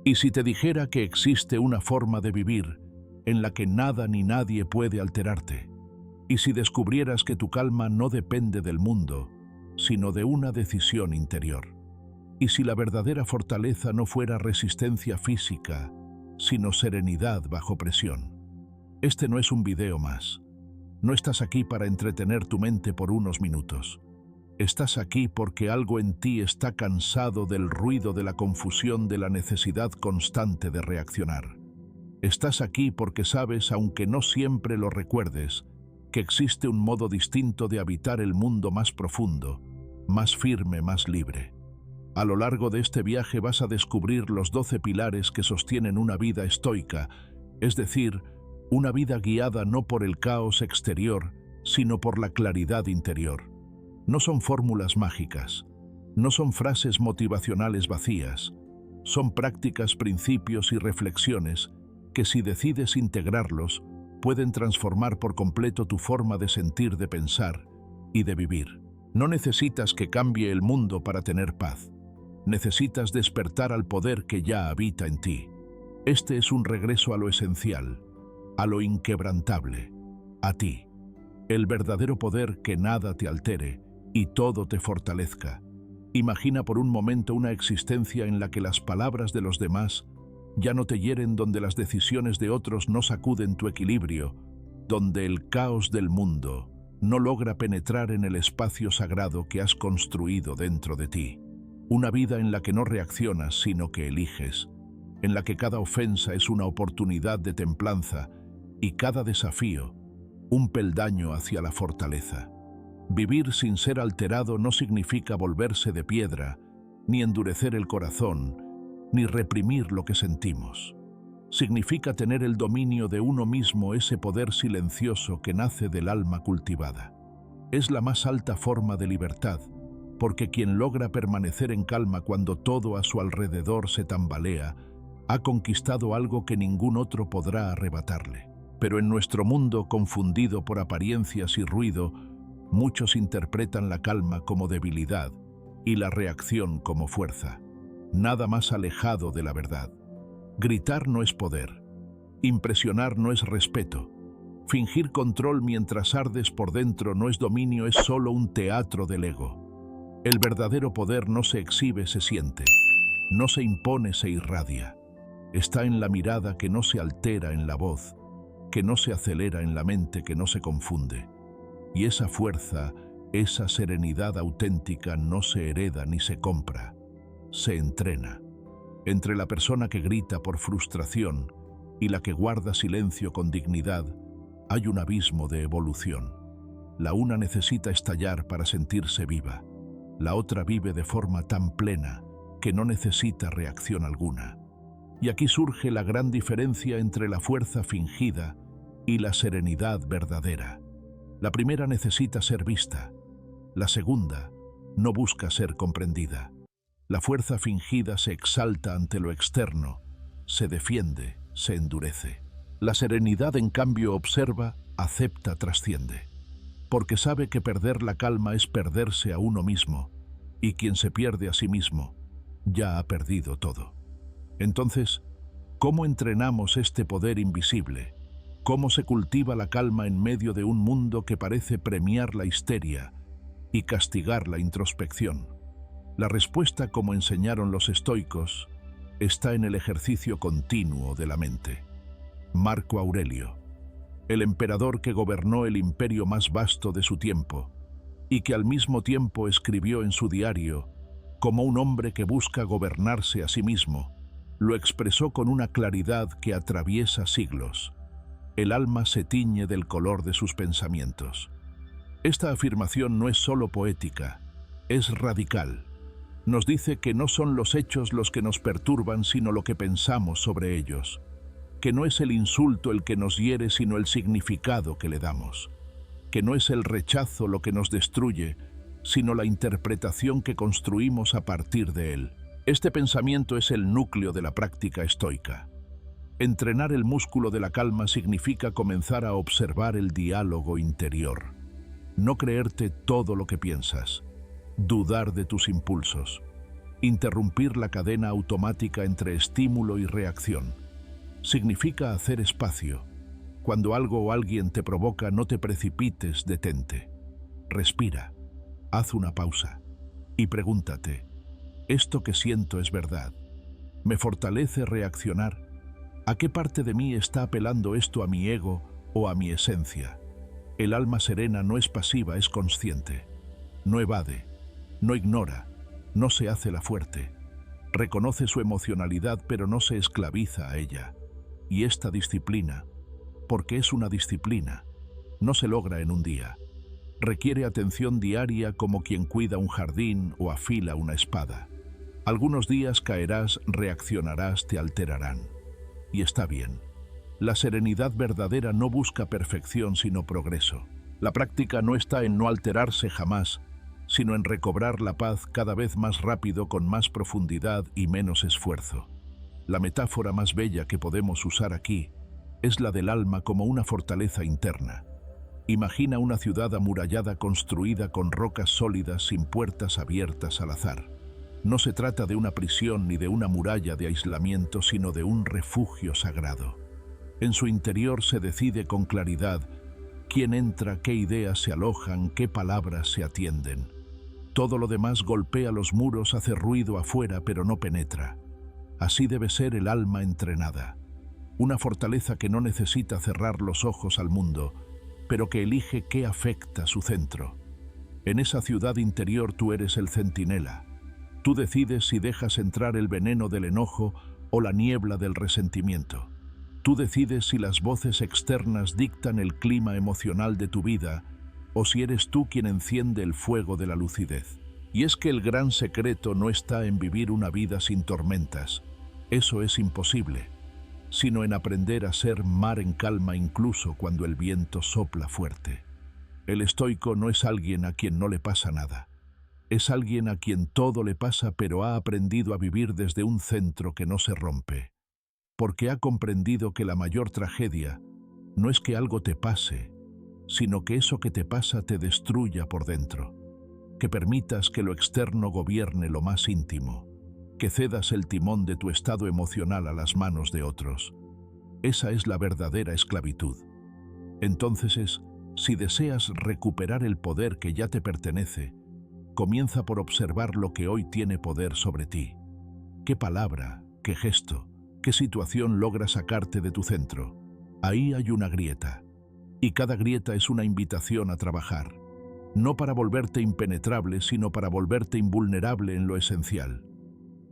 ¿Y si te dijera que existe una forma de vivir en la que nada ni nadie puede alterarte? ¿Y si descubrieras que tu calma no depende del mundo, sino de una decisión interior? ¿Y si la verdadera fortaleza no fuera resistencia física, sino serenidad bajo presión? Este no es un video más. No estás aquí para entretener tu mente por unos minutos. Estás aquí porque algo en ti está cansado del ruido de la confusión, de la necesidad constante de reaccionar. Estás aquí porque sabes, aunque no siempre lo recuerdes, que existe un modo distinto de habitar el mundo más profundo, más firme, más libre. A lo largo de este viaje vas a descubrir los 12 pilares que sostienen una vida estoica, es decir, una vida guiada no por el caos exterior, sino por la claridad interior. No son fórmulas mágicas, no son frases motivacionales vacías, son prácticas, principios y reflexiones que, si decides integrarlos, pueden transformar por completo tu forma de sentir, de pensar y de vivir. No necesitas que cambie el mundo para tener paz. Necesitas despertar al poder que ya habita en ti. Este es un regreso a lo esencial, a lo inquebrantable, a ti. El verdadero poder que nada te altere y todo te fortalezca. Imagina por un momento una existencia en la que las palabras de los demás ya no te hieren, donde las decisiones de otros no sacuden tu equilibrio, donde el caos del mundo no logra penetrar en el espacio sagrado que has construido dentro de ti. Una vida en la que no reaccionas, sino que eliges, en la que cada ofensa es una oportunidad de templanza y cada desafío un peldaño hacia la fortaleza. Vivir sin ser alterado no significa volverse de piedra, ni endurecer el corazón, ni reprimir lo que sentimos. Significa tener el dominio de uno mismo, ese poder silencioso que nace del alma cultivada. Es la más alta forma de libertad, porque quien logra permanecer en calma cuando todo a su alrededor se tambalea, ha conquistado algo que ningún otro podrá arrebatarle. Pero en nuestro mundo confundido por apariencias y ruido, muchos interpretan la calma como debilidad y la reacción como fuerza. Nada más alejado de la verdad. Gritar no es poder. Impresionar no es respeto. Fingir control mientras ardes por dentro no es dominio, es solo un teatro del ego. El verdadero poder no se exhibe, se siente. No se impone, se irradia. Está en la mirada que no se altera, en la voz que no se acelera, en la mente que no se confunde. Y esa fuerza, esa serenidad auténtica no se hereda ni se compra, se entrena. Entre la persona que grita por frustración y la que guarda silencio con dignidad, hay un abismo de evolución. La una necesita estallar para sentirse viva. La otra vive de forma tan plena que no necesita reacción alguna. Y aquí surge la gran diferencia entre la fuerza fingida y la serenidad verdadera. La primera necesita ser vista. La segunda no busca ser comprendida. La fuerza fingida se exalta ante lo externo, se defiende, se endurece. La serenidad, en cambio, observa, acepta, trasciende. Porque sabe que perder la calma es perderse a uno mismo, y quien se pierde a sí mismo ya ha perdido todo. Entonces, ¿cómo entrenamos este poder invisible? ¿Cómo se cultiva la calma en medio de un mundo que parece premiar la histeria y castigar la introspección? La respuesta, como enseñaron los estoicos, está en el ejercicio continuo de la mente. Marco Aurelio, el emperador que gobernó el imperio más vasto de su tiempo y que al mismo tiempo escribió en su diario como un hombre que busca gobernarse a sí mismo, lo expresó con una claridad que atraviesa siglos. El alma se tiñe del color de sus pensamientos. Esta afirmación no es solo poética, es radical. Nos dice que no son los hechos los que nos perturban, sino lo que pensamos sobre ellos. Que no es el insulto el que nos hiere, sino el significado que le damos. Que no es el rechazo lo que nos destruye, sino la interpretación que construimos a partir de él. Este pensamiento es el núcleo de la práctica estoica. Entrenar el músculo de la calma significa comenzar a observar el diálogo interior. No creerte todo lo que piensas, dudar de tus impulsos, Interrumpir la cadena automática entre estímulo y reacción. Significa hacer espacio. Cuando algo o alguien te provoca, no te precipites, detente. Respira, haz una pausa y pregúntate, ¿esto que siento es verdad? ¿Me fortalece reaccionar? ¿A qué parte de mí está apelando esto, a mi ego o a mi esencia? El alma serena no es pasiva, es consciente. No evade, no ignora, no se hace la fuerte. Reconoce su emocionalidad, pero no se esclaviza a ella. Y esta disciplina, porque es una disciplina, no se logra en un día. Requiere atención diaria como quien cuida un jardín o afila una espada. Algunos días caerás, reaccionarás, te alterarán. Y está bien. La serenidad verdadera no busca perfección sino progreso. La práctica no está en no alterarse jamás, sino en recobrar la paz cada vez más rápido, con más profundidad y menos esfuerzo. La metáfora más bella que podemos usar aquí es la del alma como una fortaleza interna. Imagina una ciudad amurallada construida con rocas sólidas, sin puertas abiertas al azar. No se trata de una prisión ni de una muralla de aislamiento, sino de un refugio sagrado. En su interior se decide con claridad quién entra, qué ideas se alojan, qué palabras se atienden. Todo lo demás golpea los muros, hace ruido afuera, pero no penetra. Así debe ser el alma entrenada. Una fortaleza que no necesita cerrar los ojos al mundo, pero que elige qué afecta su centro. En esa ciudad interior tú eres el centinela. Tú decides si dejas entrar el veneno del enojo o la niebla del resentimiento. Tú decides si las voces externas dictan el clima emocional de tu vida o si eres tú quien enciende el fuego de la lucidez. Y es que el gran secreto no está en vivir una vida sin tormentas, eso es imposible, sino en aprender a ser mar en calma incluso cuando el viento sopla fuerte. El estoico no es alguien a quien no le pasa nada, es alguien a quien todo le pasa, pero ha aprendido a vivir desde un centro que no se rompe, porque ha comprendido que la mayor tragedia no es que algo te pase, sino que eso que te pasa te destruya por dentro, que permitas que lo externo gobierne lo más íntimo, que cedas el timón de tu estado emocional a las manos de otros. Esa es la verdadera esclavitud. Entonces, si deseas recuperar el poder que ya te pertenece, comienza por observar lo que hoy tiene poder sobre ti. ¿Qué palabra, qué gesto, qué situación logra sacarte de tu centro? Ahí hay una grieta. Y cada grieta es una invitación a trabajar, no para volverte impenetrable, sino para volverte invulnerable en lo esencial,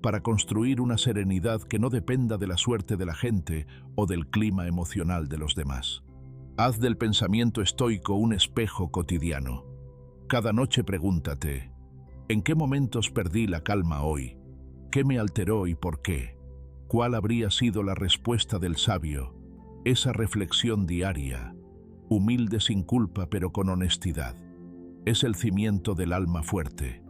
para construir una serenidad que no dependa de la suerte de la gente o del clima emocional de los demás. Haz del pensamiento estoico un espejo cotidiano. Cada noche pregúntate, ¿en qué momentos perdí la calma hoy? ¿Qué me alteró y por qué? ¿Cuál habría sido la respuesta del sabio? Esa reflexión diaria, humilde, sin culpa, pero con honestidad, es el cimiento del alma fuerte.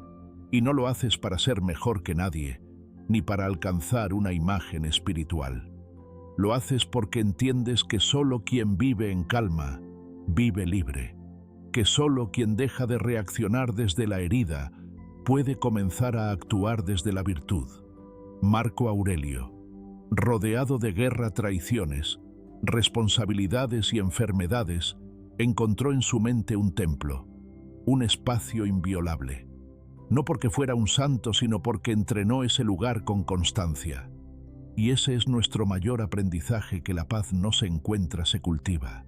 Y no lo haces para ser mejor que nadie, ni para alcanzar una imagen espiritual. Lo haces porque entiendes que solo quien vive en calma, vive libre, que solo quien deja de reaccionar desde la herida puede comenzar a actuar desde la virtud. Marco Aurelio, rodeado de guerra, traiciones, responsabilidades y enfermedades, encontró en su mente un templo, un espacio inviolable. No porque fuera un santo, sino porque entrenó ese lugar con constancia. Y ese es nuestro mayor aprendizaje, que la paz no se encuentra, se cultiva.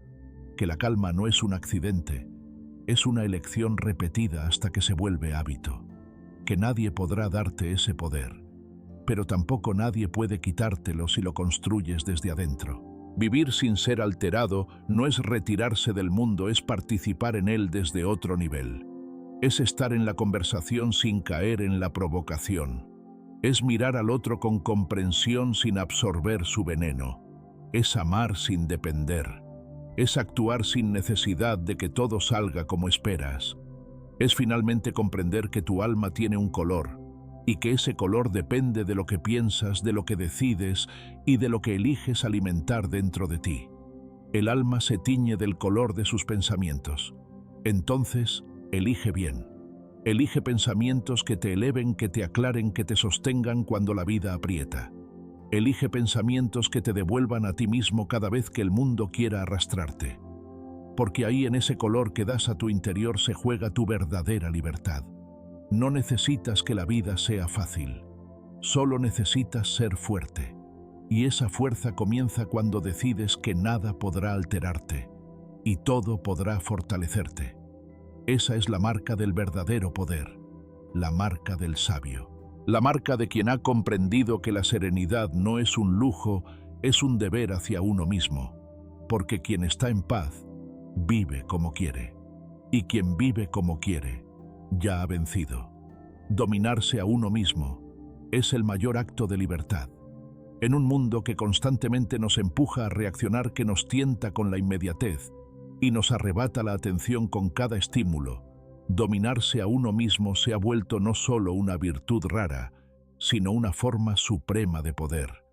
Que la calma no es un accidente, es una elección repetida hasta que se vuelve hábito. Que nadie podrá darte ese poder, pero tampoco nadie puede quitártelo si lo construyes desde adentro. Vivir sin ser alterado no es retirarse del mundo, es participar en él desde otro nivel. Es estar en la conversación sin caer en la provocación. Es mirar al otro con comprensión sin absorber su veneno. Es amar sin depender. Es actuar sin necesidad de que todo salga como esperas. Es finalmente comprender que tu alma tiene un color, y que ese color depende de lo que piensas, de lo que decides y de lo que eliges alimentar dentro de ti. El alma se tiñe del color de sus pensamientos. Entonces, elige bien. Elige pensamientos que te eleven, que te aclaren, que te sostengan cuando la vida aprieta. Elige pensamientos que te devuelvan a ti mismo cada vez que el mundo quiera arrastrarte. Porque ahí, en ese color que das a tu interior, se juega tu verdadera libertad. No necesitas que la vida sea fácil. Solo necesitas ser fuerte. Y esa fuerza comienza cuando decides que nada podrá alterarte y todo podrá fortalecerte. Esa es la marca del verdadero poder, la marca del sabio, la marca de quien ha comprendido que la serenidad no es un lujo, es un deber hacia uno mismo, porque quien está en paz vive como quiere, y quien vive como quiere ya ha vencido. Dominarse a uno mismo es el mayor acto de libertad. En un mundo que constantemente nos empuja a reaccionar, que nos tienta con la inmediatez y nos arrebata la atención con cada estímulo, dominarse a uno mismo se ha vuelto no solo una virtud rara, sino una forma suprema de poder.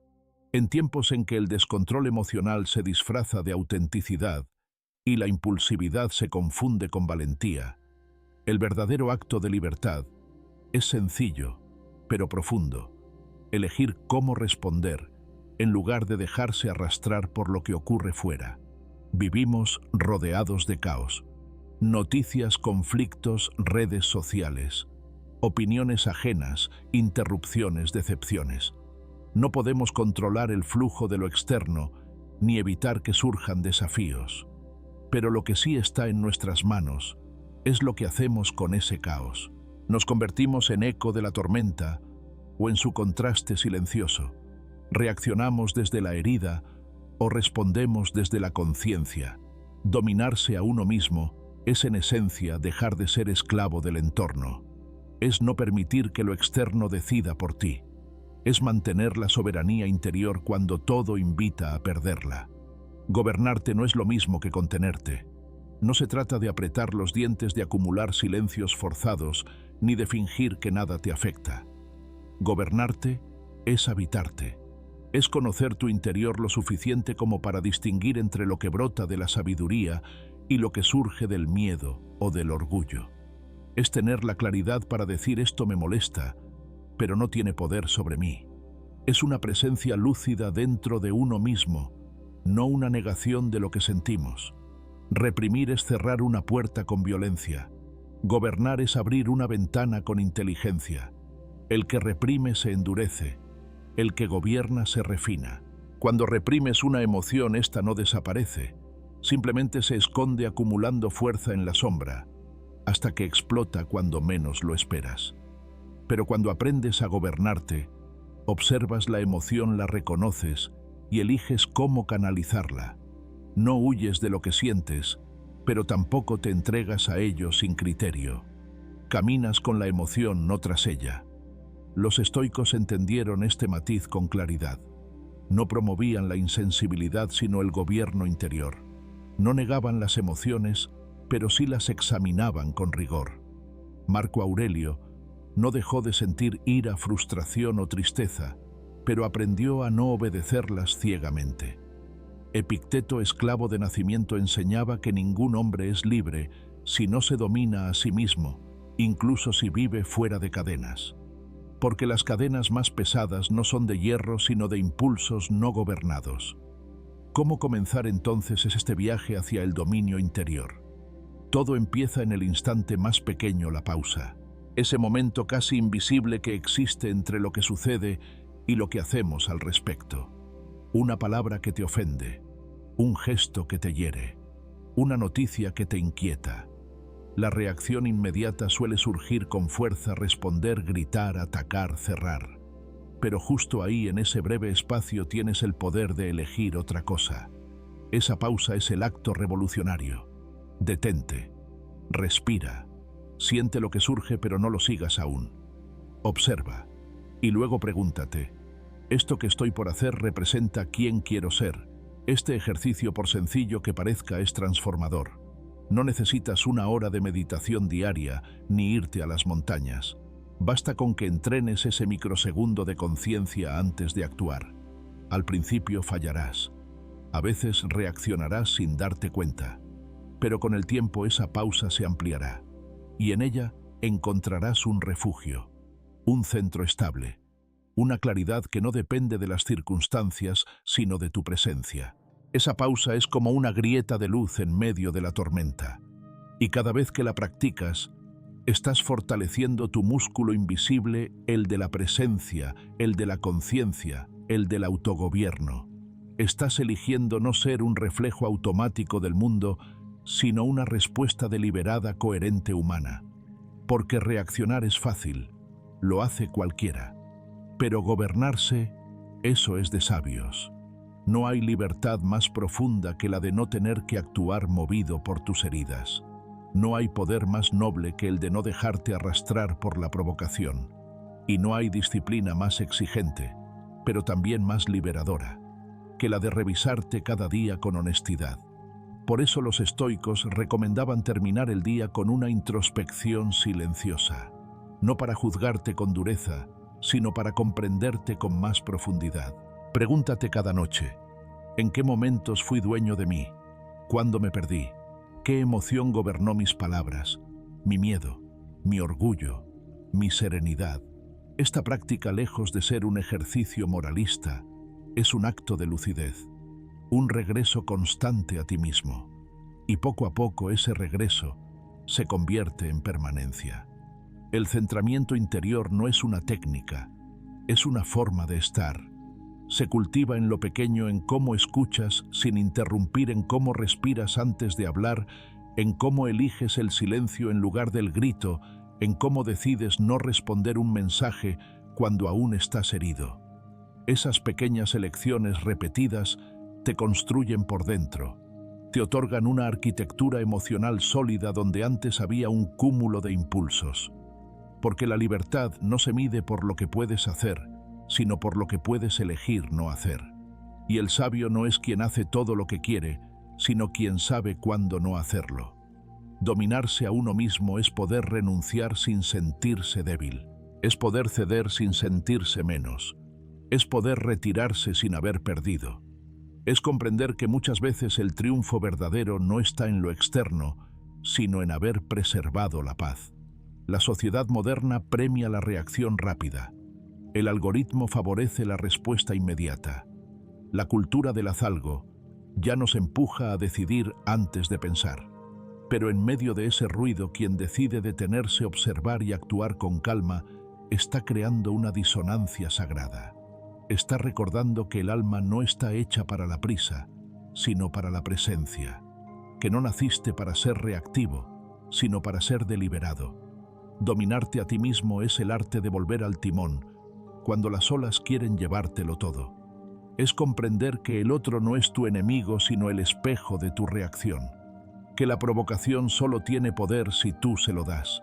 En tiempos en que el descontrol emocional se disfraza de autenticidad y la impulsividad se confunde con valentía, el verdadero acto de libertad es sencillo, pero profundo. Elegir cómo responder, en lugar de dejarse arrastrar por lo que ocurre fuera. Vivimos rodeados de caos. Noticias, conflictos, redes sociales, opiniones ajenas, interrupciones, decepciones. No podemos controlar el flujo de lo externo, ni evitar que surjan desafíos. Pero lo que sí está en nuestras manos es lo que hacemos con ese caos. Nos convertimos en eco de la tormenta o en su contraste silencioso. Reaccionamos desde la herida o respondemos desde la conciencia. Dominarse a uno mismo es en esencia dejar de ser esclavo del entorno. Es no permitir que lo externo decida por ti. Es mantener la soberanía interior cuando todo invita a perderla. Gobernarte no es lo mismo que contenerte. No se trata de apretar los dientes, de acumular silencios forzados, ni de fingir que nada te afecta. Gobernarte es habitarte. Es conocer tu interior lo suficiente como para distinguir entre lo que brota de la sabiduría y lo que surge del miedo o del orgullo. Es tener la claridad para decir: esto me molesta, pero no tiene poder sobre mí. Es una presencia lúcida dentro de uno mismo, no una negación de lo que sentimos. Reprimir es cerrar una puerta con violencia. Gobernar es abrir una ventana con inteligencia. El que reprime se endurece. El que gobierna se refina. Cuando reprimes una emoción, esta no desaparece. Simplemente se esconde acumulando fuerza en la sombra, hasta que explota cuando menos lo esperas. Pero cuando aprendes a gobernarte, observas la emoción, la reconoces y eliges cómo canalizarla. No huyes de lo que sientes, pero tampoco te entregas a ello sin criterio. Caminas con la emoción, no tras ella. Los estoicos entendieron este matiz con claridad. No promovían la insensibilidad, sino el gobierno interior. No negaban las emociones, pero sí las examinaban con rigor. Marco Aurelio no dejó de sentir ira, frustración o tristeza, pero aprendió a no obedecerlas ciegamente. Epicteto, esclavo de nacimiento, enseñaba que ningún hombre es libre si no se domina a sí mismo, incluso si vive fuera de cadenas. Porque las cadenas más pesadas no son de hierro, sino de impulsos no gobernados. ¿Cómo comenzar entonces este viaje hacia el dominio interior? Todo empieza en el instante más pequeño, la pausa. Ese momento casi invisible que existe entre lo que sucede y lo que hacemos al respecto. Una palabra que te ofende, un gesto que te hiere, una noticia que te inquieta. La reacción inmediata suele surgir con fuerza: responder, gritar, atacar, cerrar. Pero justo ahí, en ese breve espacio, tienes el poder de elegir otra cosa. Esa pausa es el acto revolucionario. Detente, respira, siente lo que surge, pero no lo sigas aún. Observa y luego pregúntate: ¿esto que estoy por hacer representa quién quiero ser? Este ejercicio, por sencillo que parezca, es transformador. No necesitas una hora de meditación diaria ni irte a las montañas. Basta con que entrenes ese microsegundo de conciencia antes de actuar. Al principio fallarás. A veces reaccionarás sin darte cuenta. Pero con el tiempo esa pausa se ampliará. Y en ella encontrarás un refugio, un centro estable, una claridad que no depende de las circunstancias, sino de tu presencia. Esa pausa es como una grieta de luz en medio de la tormenta, y cada vez que la practicas, estás fortaleciendo tu músculo invisible, el de la presencia, el de la conciencia, el del autogobierno. Estás eligiendo no ser un reflejo automático del mundo, sino una respuesta deliberada, coherente, humana. Porque reaccionar es fácil, lo hace cualquiera. Pero gobernarse, eso es de sabios. No hay libertad más profunda que la de no tener que actuar movido por tus heridas. No hay poder más noble que el de no dejarte arrastrar por la provocación. Y no hay disciplina más exigente, pero también más liberadora, que la de revisarte cada día con honestidad. Por eso los estoicos recomendaban terminar el día con una introspección silenciosa, no para juzgarte con dureza, sino para comprenderte con más profundidad. Pregúntate cada noche, ¿en qué momentos fui dueño de mí? ¿Cuándo me perdí? ¿Qué emoción gobernó mis palabras, mi miedo, mi orgullo, mi serenidad? Esta práctica, lejos de ser un ejercicio moralista, es un acto de lucidez, un regreso constante a ti mismo. Y poco a poco ese regreso se convierte en permanencia. El centramiento interior no es una técnica, es una forma de estar. Se cultiva en lo pequeño, en cómo escuchas sin interrumpir, en cómo respiras antes de hablar, en cómo eliges el silencio en lugar del grito, en cómo decides no responder un mensaje cuando aún estás herido. Esas pequeñas elecciones repetidas te construyen por dentro, te otorgan una arquitectura emocional sólida donde antes había un cúmulo de impulsos. Porque la libertad no se mide por lo que puedes hacer, sino por lo que puedes elegir no hacer. Y el sabio no es quien hace todo lo que quiere, sino quien sabe cuándo no hacerlo. Dominarse a uno mismo es poder renunciar sin sentirse débil, es poder ceder sin sentirse menos, es poder retirarse sin haber perdido. Es comprender que muchas veces el triunfo verdadero no está en lo externo, sino en haber preservado la paz. La sociedad moderna premia la reacción rápida. El algoritmo favorece la respuesta inmediata. La cultura del haz algo ya nos empuja a decidir antes de pensar. Pero en medio de ese ruido, quien decide detenerse, observar y actuar con calma, está creando una disonancia sagrada. Está recordando que el alma no está hecha para la prisa, sino para la presencia. Que no naciste para ser reactivo, sino para ser deliberado. Dominarte a ti mismo es el arte de volver al timón, cuando las olas quieren llevártelo todo. Es comprender que el otro no es tu enemigo, sino el espejo de tu reacción. Que la provocación solo tiene poder si tú se lo das.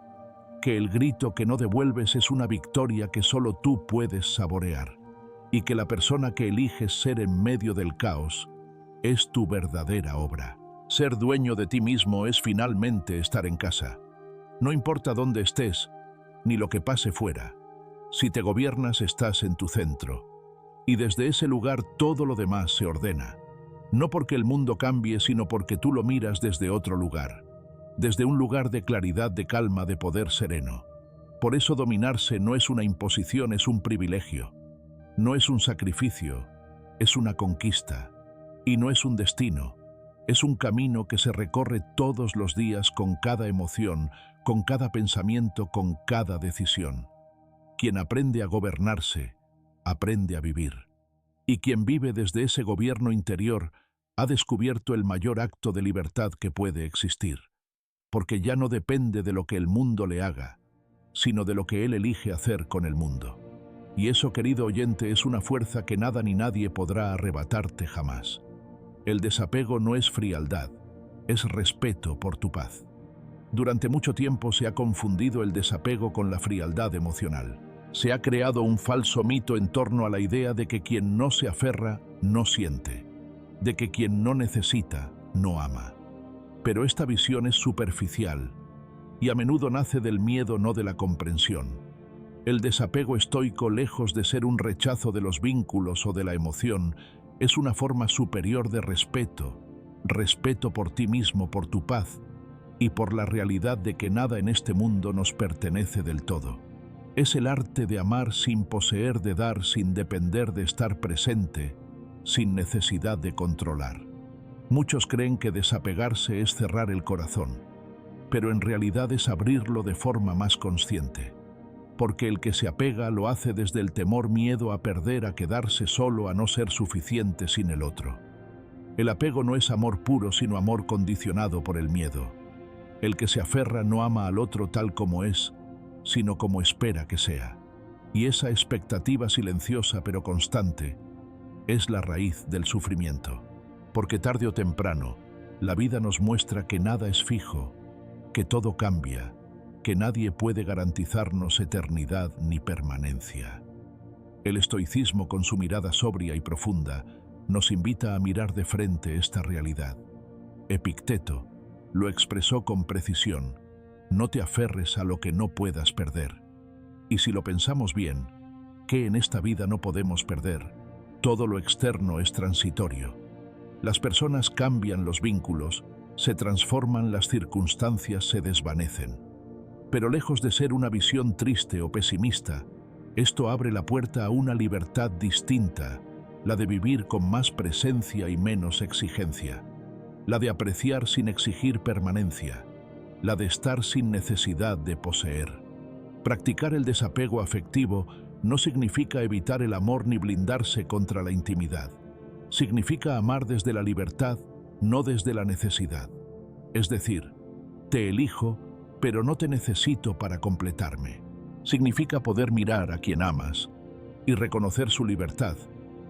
Que el grito que no devuelves es una victoria que solo tú puedes saborear. Y que la persona que eliges ser en medio del caos es tu verdadera obra. Ser dueño de ti mismo es finalmente estar en casa. No importa dónde estés, ni lo que pase fuera. Si te gobiernas, estás en tu centro. Y desde ese lugar todo lo demás se ordena. No porque el mundo cambie, sino porque tú lo miras desde otro lugar. Desde un lugar de claridad, de calma, de poder sereno. Por eso dominarse no es una imposición, es un privilegio. No es un sacrificio, es una conquista. Y no es un destino, es un camino que se recorre todos los días con cada emoción, con cada pensamiento, con cada decisión. Quien aprende a gobernarse, aprende a vivir. Y quien vive desde ese gobierno interior ha descubierto el mayor acto de libertad que puede existir, porque ya no depende de lo que el mundo le haga, sino de lo que él elige hacer con el mundo. Y eso, querido oyente, es una fuerza que nada ni nadie podrá arrebatarte jamás. El desapego no es frialdad, es respeto por tu paz. Durante mucho tiempo se ha confundido el desapego con la frialdad emocional. Se ha creado un falso mito en torno a la idea de que quien no se aferra, no siente, de que quien no necesita, no ama. Pero esta visión es superficial y a menudo nace del miedo, no de la comprensión. El desapego estoico, lejos de ser un rechazo de los vínculos o de la emoción, es una forma superior de respeto, respeto por ti mismo, por tu paz y por la realidad de que nada en este mundo nos pertenece del todo. Es el arte de amar sin poseer, de dar sin depender, de estar presente, sin necesidad de controlar. Muchos creen que desapegarse es cerrar el corazón, pero en realidad es abrirlo de forma más consciente. Porque el que se apega lo hace desde el temor, miedo a perder, a quedarse solo, a no ser suficiente sin el otro. El apego no es amor puro, sino amor condicionado por el miedo. El que se aferra no ama al otro tal como es, sino como espera que sea. Y esa expectativa silenciosa pero constante es la raíz del sufrimiento. Porque tarde o temprano, la vida nos muestra que nada es fijo, que todo cambia, que nadie puede garantizarnos eternidad ni permanencia. El estoicismo, con su mirada sobria y profunda, nos invita a mirar de frente esta realidad. Epicteto lo expresó con precisión: no te aferres a lo que no puedas perder. Y si lo pensamos bien, ¿qué en esta vida no podemos perder? Todo lo externo es transitorio. Las personas cambian, los vínculos se transforman, las circunstancias se desvanecen. Pero lejos de ser una visión triste o pesimista, esto abre la puerta a una libertad distinta, la de vivir con más presencia y menos exigencia, la de apreciar sin exigir permanencia, la de estar sin necesidad de poseer. Practicar el desapego afectivo no significa evitar el amor ni blindarse contra la intimidad. Significa amar desde la libertad, no desde la necesidad. Es decir, te elijo, pero no te necesito para completarme. Significa poder mirar a quien amas y reconocer su libertad,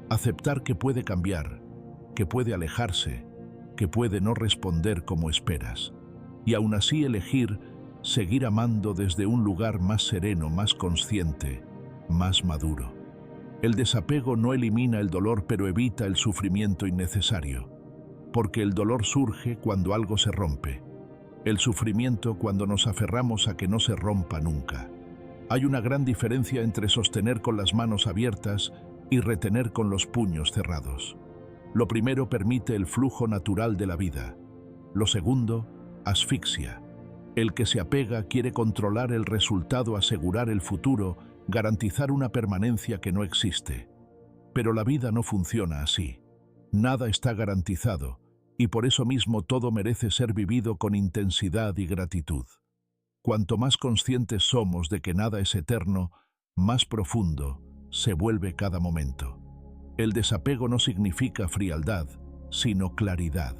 aceptar que puede cambiar, que puede alejarse, que puede no responder como esperas, y aún así elegir seguir amando desde un lugar más sereno, más consciente, más maduro. El desapego no elimina el dolor, pero evita el sufrimiento innecesario, porque el dolor surge cuando algo se rompe, el sufrimiento cuando nos aferramos a que no se rompa nunca. Hay una gran diferencia entre sostener con las manos abiertas y retener con los puños cerrados. Lo primero permite el flujo natural de la vida. Lo segundo, asfixia. El que se apega quiere controlar el resultado, asegurar el futuro, garantizar una permanencia que no existe. Pero la vida no funciona así. Nada está garantizado, y por eso mismo todo merece ser vivido con intensidad y gratitud. Cuanto más conscientes somos de que nada es eterno, más profundo se vuelve cada momento. El desapego no significa frialdad, sino claridad.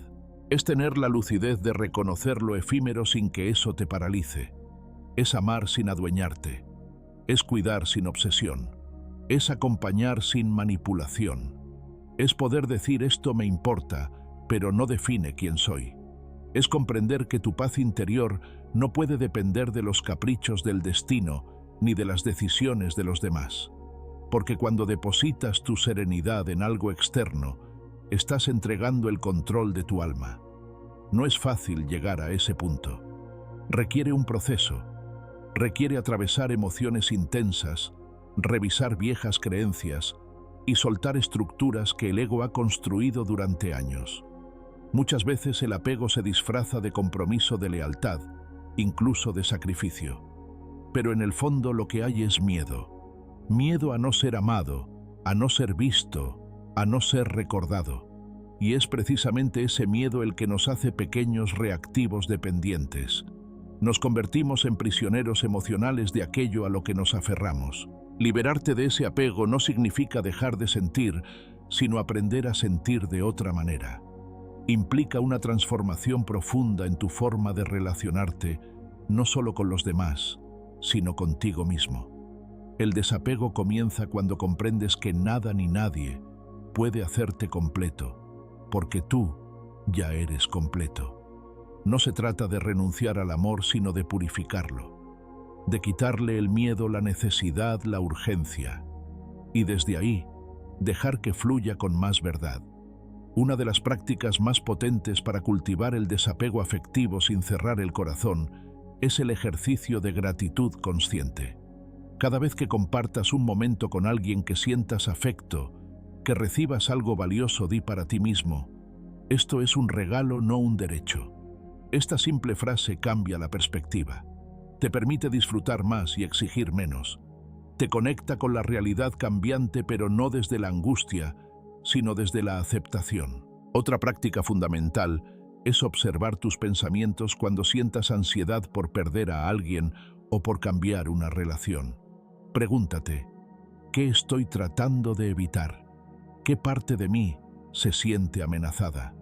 Es tener la lucidez de reconocer lo efímero sin que eso te paralice. Es amar sin adueñarte. Es cuidar sin obsesión. Es acompañar sin manipulación. Es poder decir: esto me importa, pero no define quién soy. Es comprender que tu paz interior no puede depender de los caprichos del destino ni de las decisiones de los demás. Porque cuando depositas tu serenidad en algo externo, estás entregando el control de tu alma. No es fácil llegar a ese punto. Requiere un proceso. Requiere atravesar emociones intensas, revisar viejas creencias y soltar estructuras que el ego ha construido durante años. Muchas veces el apego se disfraza de compromiso, de lealtad, incluso de sacrificio. Pero en el fondo lo que hay es miedo. Miedo a no ser amado, a no ser visto, a no ser recordado. Y es precisamente ese miedo el que nos hace pequeños, reactivos, dependientes. Nos convertimos en prisioneros emocionales de aquello a lo que nos aferramos. Liberarte de ese apego no significa dejar de sentir, sino aprender a sentir de otra manera. Implica una transformación profunda en tu forma de relacionarte, no solo con los demás, sino contigo mismo. El desapego comienza cuando comprendes que nada ni nadie puede hacerte completo, porque tú ya eres completo. No se trata de renunciar al amor, sino de purificarlo, de quitarle el miedo, la necesidad, la urgencia, y desde ahí, dejar que fluya con más verdad. Una de las prácticas más potentes para cultivar el desapego afectivo sin cerrar el corazón es el ejercicio de gratitud consciente. Cada vez que compartas un momento con alguien, que sientas afecto, que recibas algo valioso, di para ti mismo: esto es un regalo, no un derecho. Esta simple frase cambia la perspectiva. Te permite disfrutar más y exigir menos. Te conecta con la realidad cambiante, pero no desde la angustia, sino desde la aceptación. Otra práctica fundamental es observar tus pensamientos cuando sientas ansiedad por perder a alguien o por cambiar una relación. Pregúntate, ¿qué estoy tratando de evitar? ¿Qué parte de mí se siente amenazada?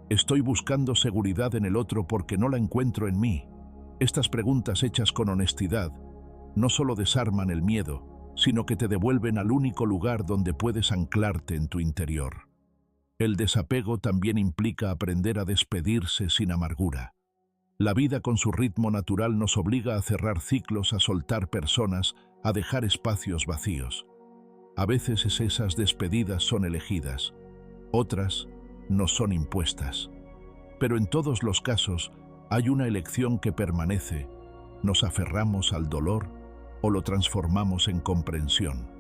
¿Estoy buscando seguridad en el otro porque no la encuentro en mí? Estas preguntas hechas con honestidad no solo desarman el miedo, sino que te devuelven al único lugar donde puedes anclarte en tu interior. El desapego también implica aprender a despedirse sin amargura. La vida con su ritmo natural nos obliga a cerrar ciclos, a soltar personas, a dejar espacios vacíos. A veces esas despedidas son elegidas, otras nos son impuestas. Pero en todos los casos hay una elección que permanece. Nos aferramos al dolor o lo transformamos en comprensión.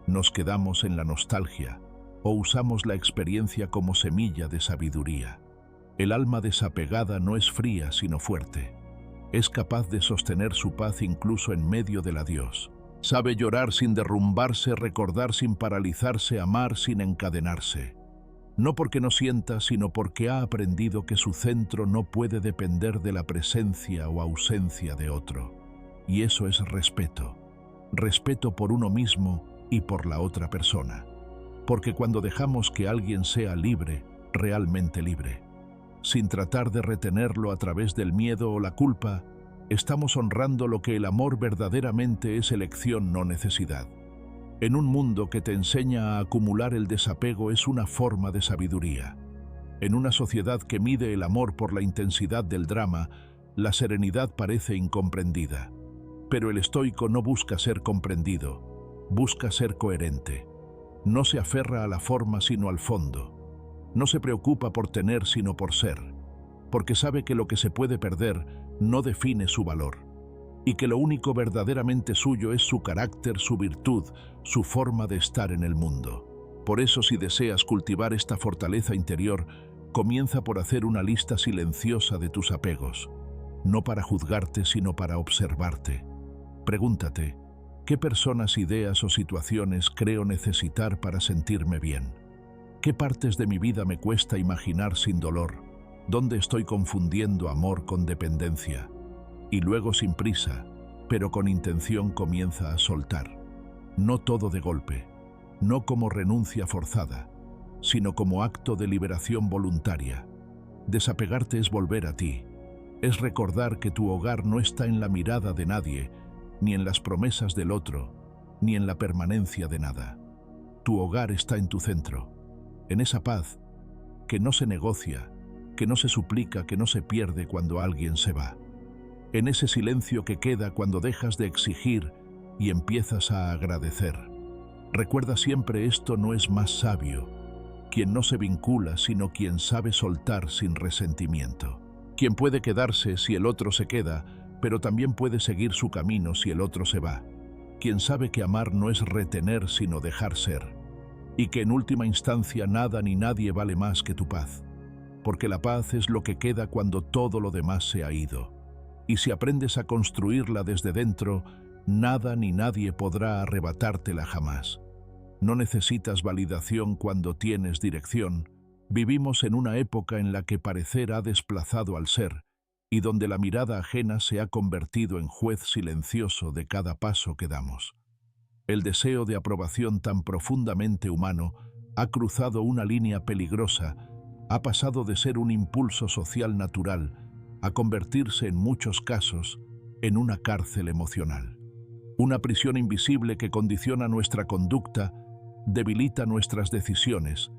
Nos quedamos en la nostalgia o usamos la experiencia como semilla de sabiduría. El alma desapegada no es fría sino fuerte. Es capaz de sostener su paz incluso en medio del adiós. Sabe llorar sin derrumbarse, recordar sin paralizarse, amar sin encadenarse. No porque no sienta, sino porque ha aprendido que su centro no puede depender de la presencia o ausencia de otro. Y eso es respeto. Respeto por uno mismo y por la otra persona. Porque cuando dejamos que alguien sea libre, realmente libre, sin tratar de retenerlo a través del miedo o la culpa, estamos honrando lo que el amor verdaderamente es: elección, no necesidad. En un mundo que te enseña a acumular, el desapego es una forma de sabiduría. En una sociedad que mide el amor por la intensidad del drama, la serenidad parece incomprendida. Pero el estoico no busca ser comprendido, busca ser coherente. No se aferra a la forma sino al fondo. No se preocupa por tener sino por ser, porque sabe que lo que se puede perder no define su valor, y que lo único verdaderamente suyo es su carácter, su virtud, su forma de estar en el mundo. Por eso, si deseas cultivar esta fortaleza interior, comienza por hacer una lista silenciosa de tus apegos, no para juzgarte, sino para observarte. Pregúntate, ¿qué personas, ideas o situaciones creo necesitar para sentirme bien? ¿Qué partes de mi vida me cuesta imaginar sin dolor? ¿Dónde estoy confundiendo amor con dependencia? Y luego, sin prisa, pero con intención, comienza a soltar. No todo de golpe, no como renuncia forzada, sino como acto de liberación voluntaria. Desapegarte es volver a ti, es recordar que tu hogar no está en la mirada de nadie, ni en las promesas del otro, ni en la permanencia de nada. Tu hogar está en tu centro, en esa paz que no se negocia, que no se suplica, que no se pierde cuando alguien se va. En ese silencio que queda cuando dejas de exigir y empiezas a agradecer. Recuerda siempre esto: no es más sabio quien no se vincula, sino quien sabe soltar sin resentimiento. Quien puede quedarse si el otro se queda, pero también puede seguir su camino si el otro se va. Quien sabe que amar no es retener, sino dejar ser. Y que en última instancia nada ni nadie vale más que tu paz. Porque la paz es lo que queda cuando todo lo demás se ha ido. Y si aprendes a construirla desde dentro, nada ni nadie podrá arrebatártela jamás. No necesitas validación cuando tienes dirección. Vivimos en una época en la que parecer ha desplazado al ser, y donde la mirada ajena se ha convertido en juez silencioso de cada paso que damos. El deseo de aprobación, tan profundamente humano, ha cruzado una línea peligrosa, ha pasado de ser un impulso social natural a convertirse en muchos casos en una cárcel emocional. Una prisión invisible que condiciona nuestra conducta, debilita nuestras decisiones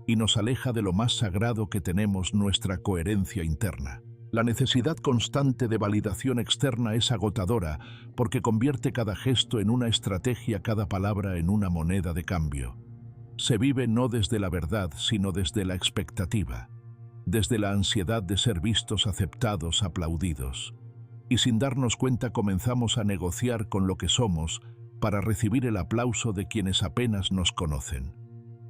y nos aleja de lo más sagrado que tenemos: nuestra coherencia interna. La necesidad constante de validación externa es agotadora porque convierte cada gesto en una estrategia, cada palabra en una moneda de cambio. Se vive no desde la verdad, sino desde la expectativa, desde la ansiedad de ser vistos, aceptados, aplaudidos. Y sin darnos cuenta comenzamos a negociar con lo que somos para recibir el aplauso de quienes apenas nos conocen.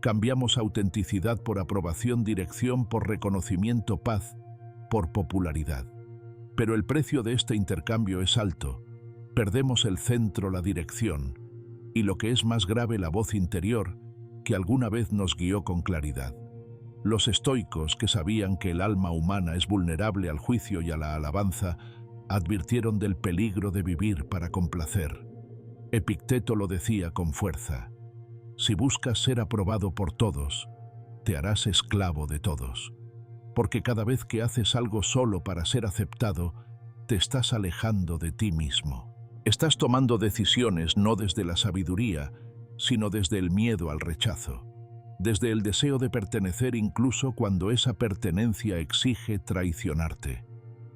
Cambiamos autenticidad por aprobación, dirección por reconocimiento, paz por popularidad. Pero el precio de este intercambio es alto. Perdemos el centro, la dirección, y lo que es más grave, la voz interior, que alguna vez nos guió con claridad. Los estoicos, que sabían que el alma humana es vulnerable al juicio y a la alabanza, advirtieron del peligro de vivir para complacer. Epicteto lo decía con fuerza: si buscas ser aprobado por todos, te harás esclavo de todos. Porque cada vez que haces algo solo para ser aceptado, te estás alejando de ti mismo. Estás tomando decisiones no desde la sabiduría, sino desde el miedo al rechazo, desde el deseo de pertenecer incluso cuando esa pertenencia exige traicionarte.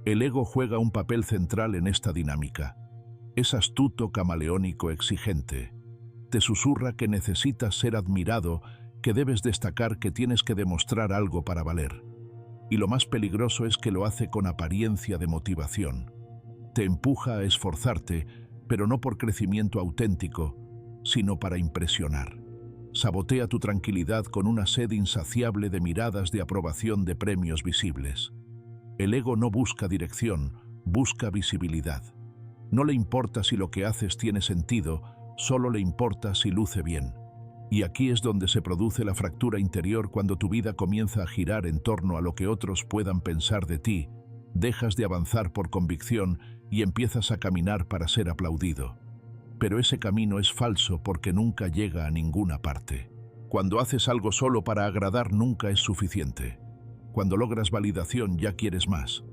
El ego juega un papel central en esta dinámica. Es astuto, camaleónico, exigente. Te susurra que necesitas ser admirado, que debes destacar, que tienes que demostrar algo para valer. Y lo más peligroso es que lo hace con apariencia de motivación. Te empuja a esforzarte, pero no por crecimiento auténtico, sino para impresionar. Sabotea tu tranquilidad con una sed insaciable de miradas de aprobación, de premios visibles. El ego no busca dirección, busca visibilidad. No le importa si lo que haces tiene sentido, solo le importa si luce bien. Y aquí es donde se produce la fractura interior, cuando tu vida comienza a girar en torno a lo que otros puedan pensar de ti, dejas de avanzar por convicción y empiezas a caminar para ser aplaudido. Pero ese camino es falso porque nunca llega a ninguna parte. Cuando haces algo solo para agradar, nunca es suficiente. Cuando logras validación, ya quieres más.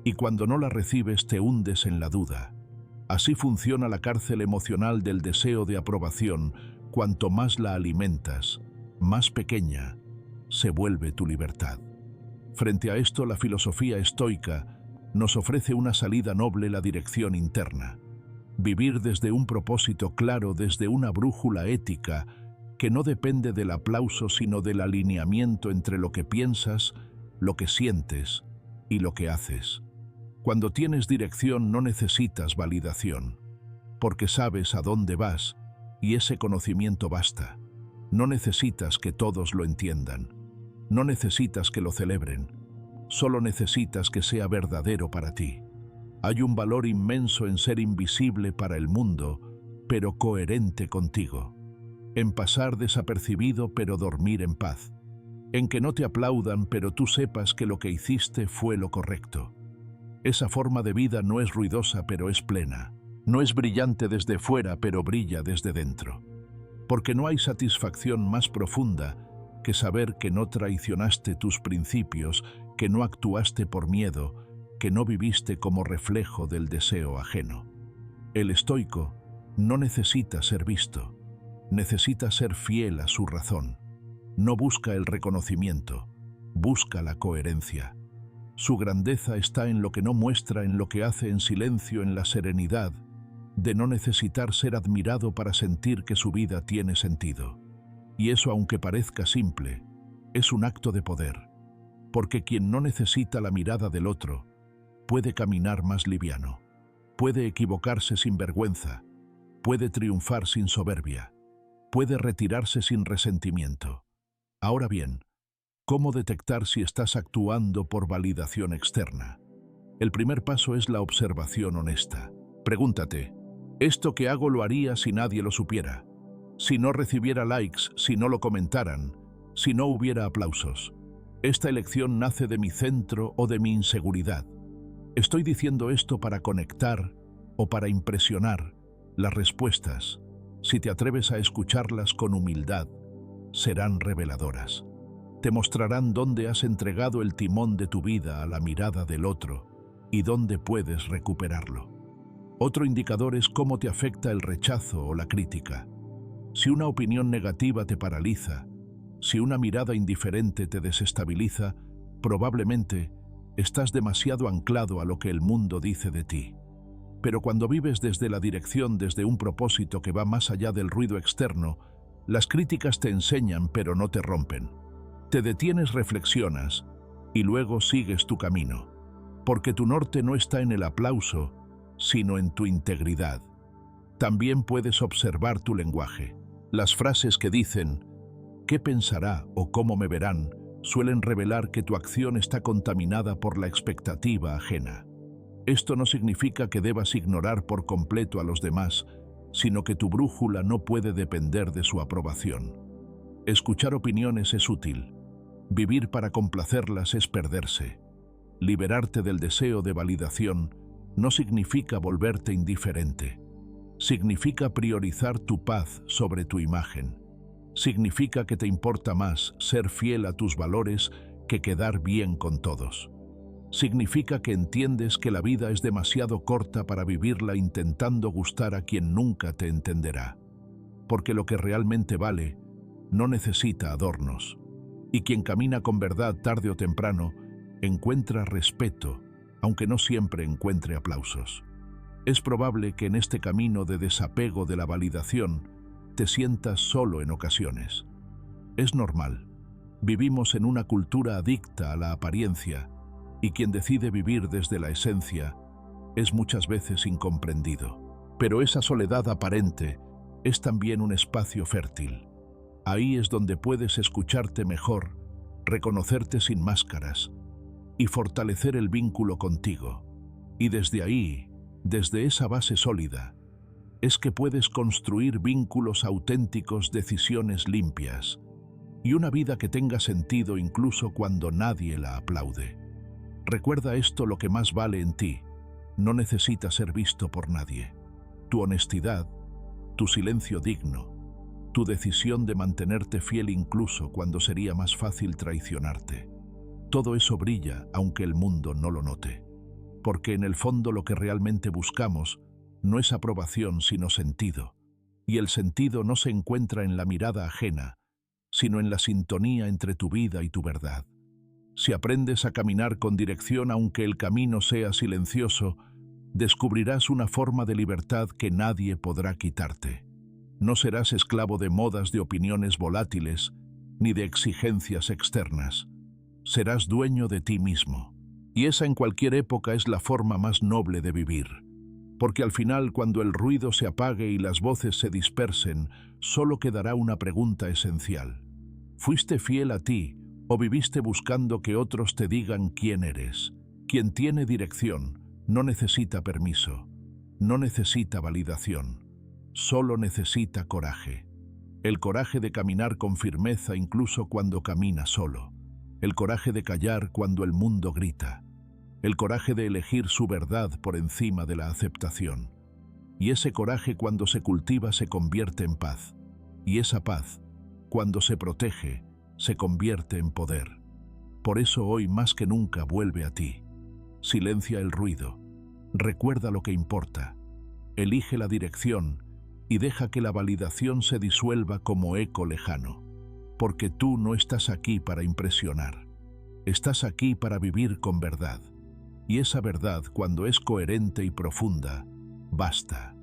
Y cuando no la recibes, te hundes en la duda. Así funciona la cárcel emocional del deseo de aprobación. Cuanto más la alimentas, más pequeña se vuelve tu libertad. Frente a esto, la filosofía estoica nos ofrece una salida noble: la dirección interna. Vivir desde un propósito claro, desde una brújula ética que no depende del aplauso, sino del alineamiento entre lo que piensas, lo que sientes y lo que haces. Cuando tienes dirección, no necesitas validación, porque sabes a dónde vas y ese conocimiento basta. No necesitas que todos lo entiendan, no necesitas que lo celebren, solo necesitas que sea verdadero para ti. Hay un valor inmenso en ser invisible para el mundo, pero coherente contigo. En pasar desapercibido, pero dormir en paz. En que no te aplaudan, pero tú sepas que lo que hiciste fue lo correcto. Esa forma de vida no es ruidosa, pero es plena. No es brillante desde fuera, pero brilla desde dentro. Porque no hay satisfacción más profunda que saber que no traicionaste tus principios, que no actuaste por miedo, que no viviste como reflejo del deseo ajeno. El estoico no necesita ser visto, necesita ser fiel a su razón. No busca el reconocimiento, busca la coherencia. Su grandeza está en lo que no muestra, en lo que hace en silencio, en la serenidad de no necesitar ser admirado para sentir que su vida tiene sentido. Y eso, aunque parezca simple, es un acto de poder, porque quien no necesita la mirada del otro puede caminar más liviano, puede equivocarse sin vergüenza, puede triunfar sin soberbia, puede retirarse sin resentimiento. Ahora bien, ¿cómo detectar si estás actuando por validación externa? El primer paso es la observación honesta. Pregúntate: ¿esto que hago lo haría si nadie lo supiera? Si no recibiera likes, si no lo comentaran, si no hubiera aplausos. ¿Esta elección nace de mi centro o de mi inseguridad? ¿Estoy diciendo esto para conectar o para impresionar? Las respuestas, si te atreves a escucharlas con humildad, serán reveladoras. Te mostrarán dónde has entregado el timón de tu vida a la mirada del otro y dónde puedes recuperarlo. Otro indicador es cómo te afecta el rechazo o la crítica. Si una opinión negativa te paraliza, si una mirada indiferente te desestabiliza, probablemente estás demasiado anclado a lo que el mundo dice de ti. Pero cuando vives desde la dirección, desde un propósito que va más allá del ruido externo, las críticas te enseñan pero no te rompen. Te detienes, reflexionas y luego sigues tu camino, porque tu norte no está en el aplauso, sino en tu integridad. También puedes observar tu lenguaje. Las frases que dicen ¿qué pensará o cómo me verán? Suelen revelar que tu acción está contaminada por la expectativa ajena. Esto no significa que debas ignorar por completo a los demás, sino que tu brújula no puede depender de su aprobación. Escuchar opiniones es útil. Vivir para complacerlas es perderse. Liberarte del deseo de validación no significa volverte indiferente. Significa priorizar tu paz sobre tu imagen. Significa que te importa más ser fiel a tus valores que quedar bien con todos. Significa que entiendes que la vida es demasiado corta para vivirla intentando gustar a quien nunca te entenderá. Porque lo que realmente vale no necesita adornos. Y quien camina con verdad tarde o temprano encuentra respeto, aunque no siempre encuentre aplausos. Es probable que en este camino de desapego de la validación te sientas solo en ocasiones. Es normal. Vivimos en una cultura adicta a la apariencia y quien decide vivir desde la esencia es muchas veces incomprendido. Pero esa soledad aparente es también un espacio fértil. Ahí es donde puedes escucharte mejor, reconocerte sin máscaras y fortalecer el vínculo contigo. Y desde ahí, desde esa base sólida, es que puedes construir vínculos auténticos, decisiones limpias y una vida que tenga sentido incluso cuando nadie la aplaude. Recuerda esto: lo que más vale en ti no necesita ser visto por nadie. Tu honestidad, tu silencio digno, tu decisión de mantenerte fiel incluso cuando sería más fácil traicionarte. Todo eso brilla aunque el mundo no lo note. Porque en el fondo lo que realmente buscamos no es aprobación sino sentido. Y el sentido no se encuentra en la mirada ajena, sino en la sintonía entre tu vida y tu verdad. Si aprendes a caminar con dirección aunque el camino sea silencioso, descubrirás una forma de libertad que nadie podrá quitarte. No serás esclavo de modas, de opiniones volátiles, ni de exigencias externas. Serás dueño de ti mismo. Y esa en cualquier época es la forma más noble de vivir. Porque al final, cuando el ruido se apague y las voces se dispersen, solo quedará una pregunta esencial. ¿Fuiste fiel a ti o viviste buscando que otros te digan quién eres? Quien tiene dirección no necesita permiso, no necesita validación. Solo necesita coraje. El coraje de caminar con firmeza incluso cuando camina solo. El coraje de callar cuando el mundo grita. El coraje de elegir su verdad por encima de la aceptación. Y ese coraje cuando se cultiva se convierte en paz. Y esa paz, cuando se protege, se convierte en poder. Por eso hoy más que nunca vuelve a ti. Silencia el ruido. Recuerda lo que importa. Elige la dirección y deja que la validación se disuelva como eco lejano. Porque tú no estás aquí para impresionar. Estás aquí para vivir con verdad. Y esa verdad, cuando es coherente y profunda, basta.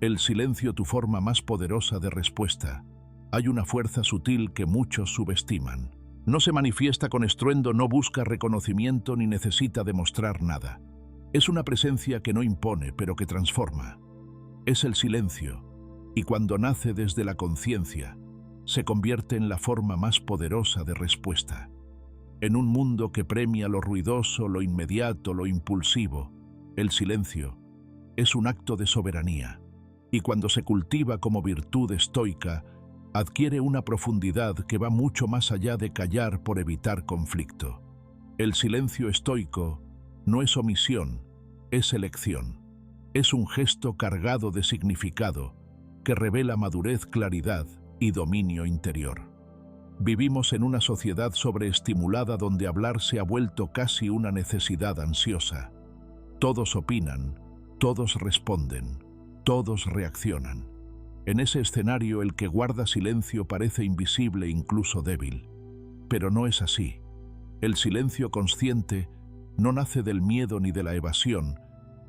El silencio, tu forma más poderosa de respuesta. Hay una fuerza sutil que muchos subestiman. No se manifiesta con estruendo, no busca reconocimiento ni necesita demostrar nada. Es una presencia que no impone, pero que transforma. Es el silencio. Y cuando nace desde la conciencia, se convierte en la forma más poderosa de respuesta. En un mundo que premia lo ruidoso, lo inmediato, lo impulsivo, el silencio es un acto de soberanía. Y cuando se cultiva como virtud estoica, adquiere una profundidad que va mucho más allá de callar por evitar conflicto. El silencio estoico no es omisión, es elección. Es un gesto cargado de significado, que revela madurez, claridad y dominio interior. Vivimos en una sociedad sobreestimulada donde hablar se ha vuelto casi una necesidad ansiosa. Todos opinan, todos responden, todos reaccionan. En ese escenario el que guarda silencio parece invisible e incluso débil. Pero no es así. El silencio consciente no nace del miedo ni de la evasión,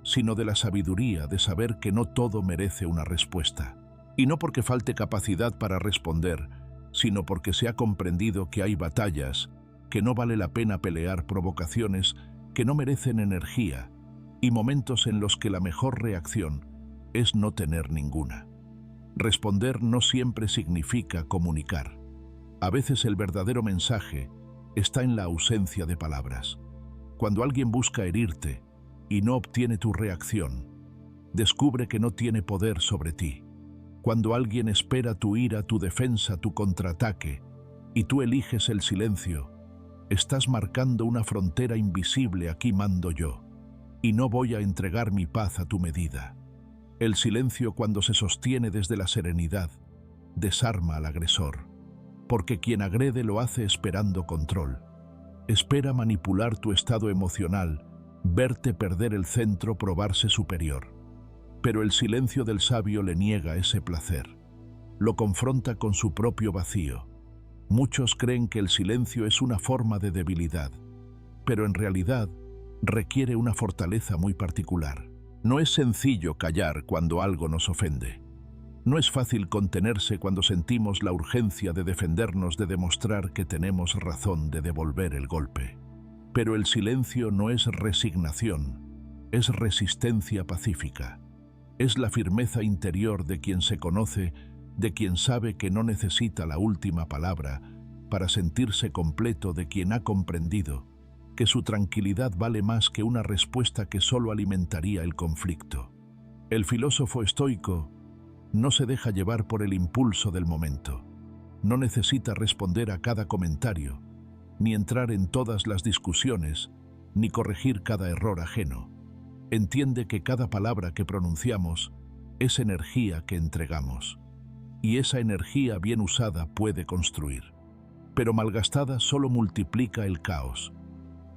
sino de la sabiduría de saber que no todo merece una respuesta. Y no porque falte capacidad para responder, sino porque se ha comprendido que hay batallas que no vale la pena pelear, provocaciones que no merecen energía y momentos en los que la mejor reacción es no tener ninguna. Responder no siempre significa comunicar. A veces el verdadero mensaje está en la ausencia de palabras. Cuando alguien busca herirte, y no obtiene tu reacción. Descubre que no tiene poder sobre ti. Cuando alguien espera tu ira, tu defensa, tu contraataque, y tú eliges el silencio, estás marcando una frontera invisible. Aquí mando yo, y no voy a entregar mi paz a tu medida. El silencio, cuando se sostiene desde la serenidad, desarma al agresor, porque quien agrede lo hace esperando control. Espera manipular tu estado emocional, verte perder el centro, probarse superior. Pero el silencio del sabio le niega ese placer. Lo confronta con su propio vacío. Muchos creen que el silencio es una forma de debilidad, pero en realidad requiere una fortaleza muy particular. No es sencillo callar cuando algo nos ofende. No es fácil contenerse cuando sentimos la urgencia de defendernos, de demostrar que tenemos razón, de devolver el golpe. Pero el silencio no es resignación, es resistencia pacífica. Es la firmeza interior de quien se conoce, de quien sabe que no necesita la última palabra para sentirse completo, de quien ha comprendido que su tranquilidad vale más que una respuesta que solo alimentaría el conflicto. El filósofo estoico no se deja llevar por el impulso del momento. No necesita responder a cada comentario, ni entrar en todas las discusiones, ni corregir cada error ajeno. Entiende que cada palabra que pronunciamos es energía que entregamos, y esa energía bien usada puede construir, pero malgastada solo multiplica el caos.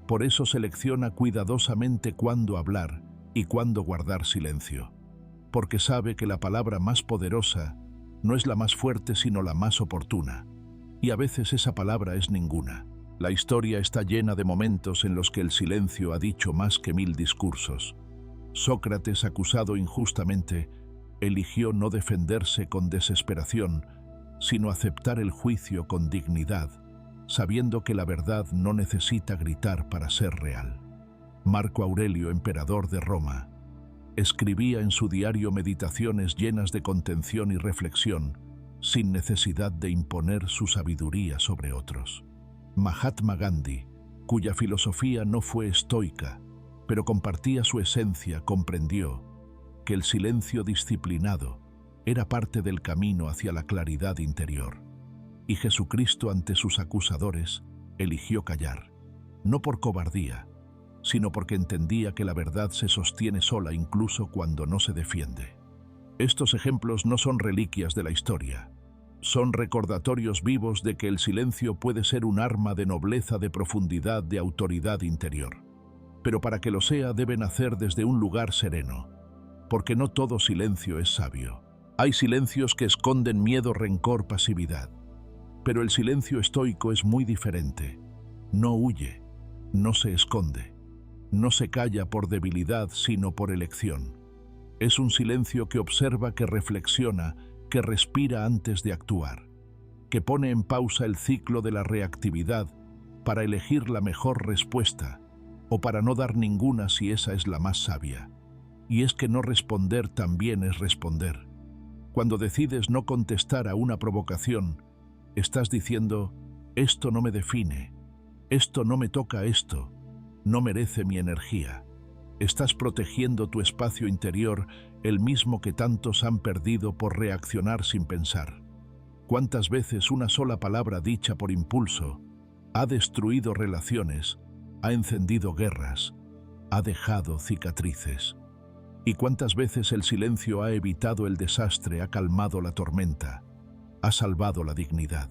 Por eso selecciona cuidadosamente cuándo hablar y cuándo guardar silencio, porque sabe que la palabra más poderosa no es la más fuerte sino la más oportuna, y a veces esa palabra es ninguna. La historia está llena de momentos en los que el silencio ha dicho más que 1000 discursos. Sócrates, acusado injustamente, eligió no defenderse con desesperación, sino aceptar el juicio con dignidad, sabiendo que la verdad no necesita gritar para ser real. Marco Aurelio, emperador de Roma, escribía en su diario meditaciones llenas de contención y reflexión, sin necesidad de imponer su sabiduría sobre otros. Mahatma Gandhi, cuya filosofía no fue estoica, pero compartía su esencia, comprendió que el silencio disciplinado era parte del camino hacia la claridad interior. Y Jesucristo, ante sus acusadores, eligió callar, no por cobardía, sino porque entendía que la verdad se sostiene sola incluso cuando no se defiende. Estos ejemplos no son reliquias de la historia, son recordatorios vivos de que el silencio puede ser un arma de nobleza, de profundidad, de autoridad interior. Pero para que lo sea debe nacer desde un lugar sereno, porque no todo silencio es sabio. Hay silencios que esconden miedo, rencor, pasividad. Pero el silencio estoico es muy diferente. No huye, no se esconde, no se calla por debilidad, sino por elección. Es un silencio que observa, que reflexiona, que respira antes de actuar, que pone en pausa el ciclo de la reactividad para elegir la mejor respuesta, o para no dar ninguna si esa es la más sabia. Y es que no responder también es responder. Cuando decides no contestar a una provocación, estás diciendo, esto no me define, esto no me toca, esto no merece mi energía. Estás protegiendo tu espacio interior, el mismo que tantos han perdido por reaccionar sin pensar. ¿Cuántas veces una sola palabra dicha por impulso ha destruido relaciones, ha encendido guerras, ha dejado cicatrices? ¿Y cuántas veces el silencio ha evitado el desastre, ha calmado la tormenta, ha salvado la dignidad?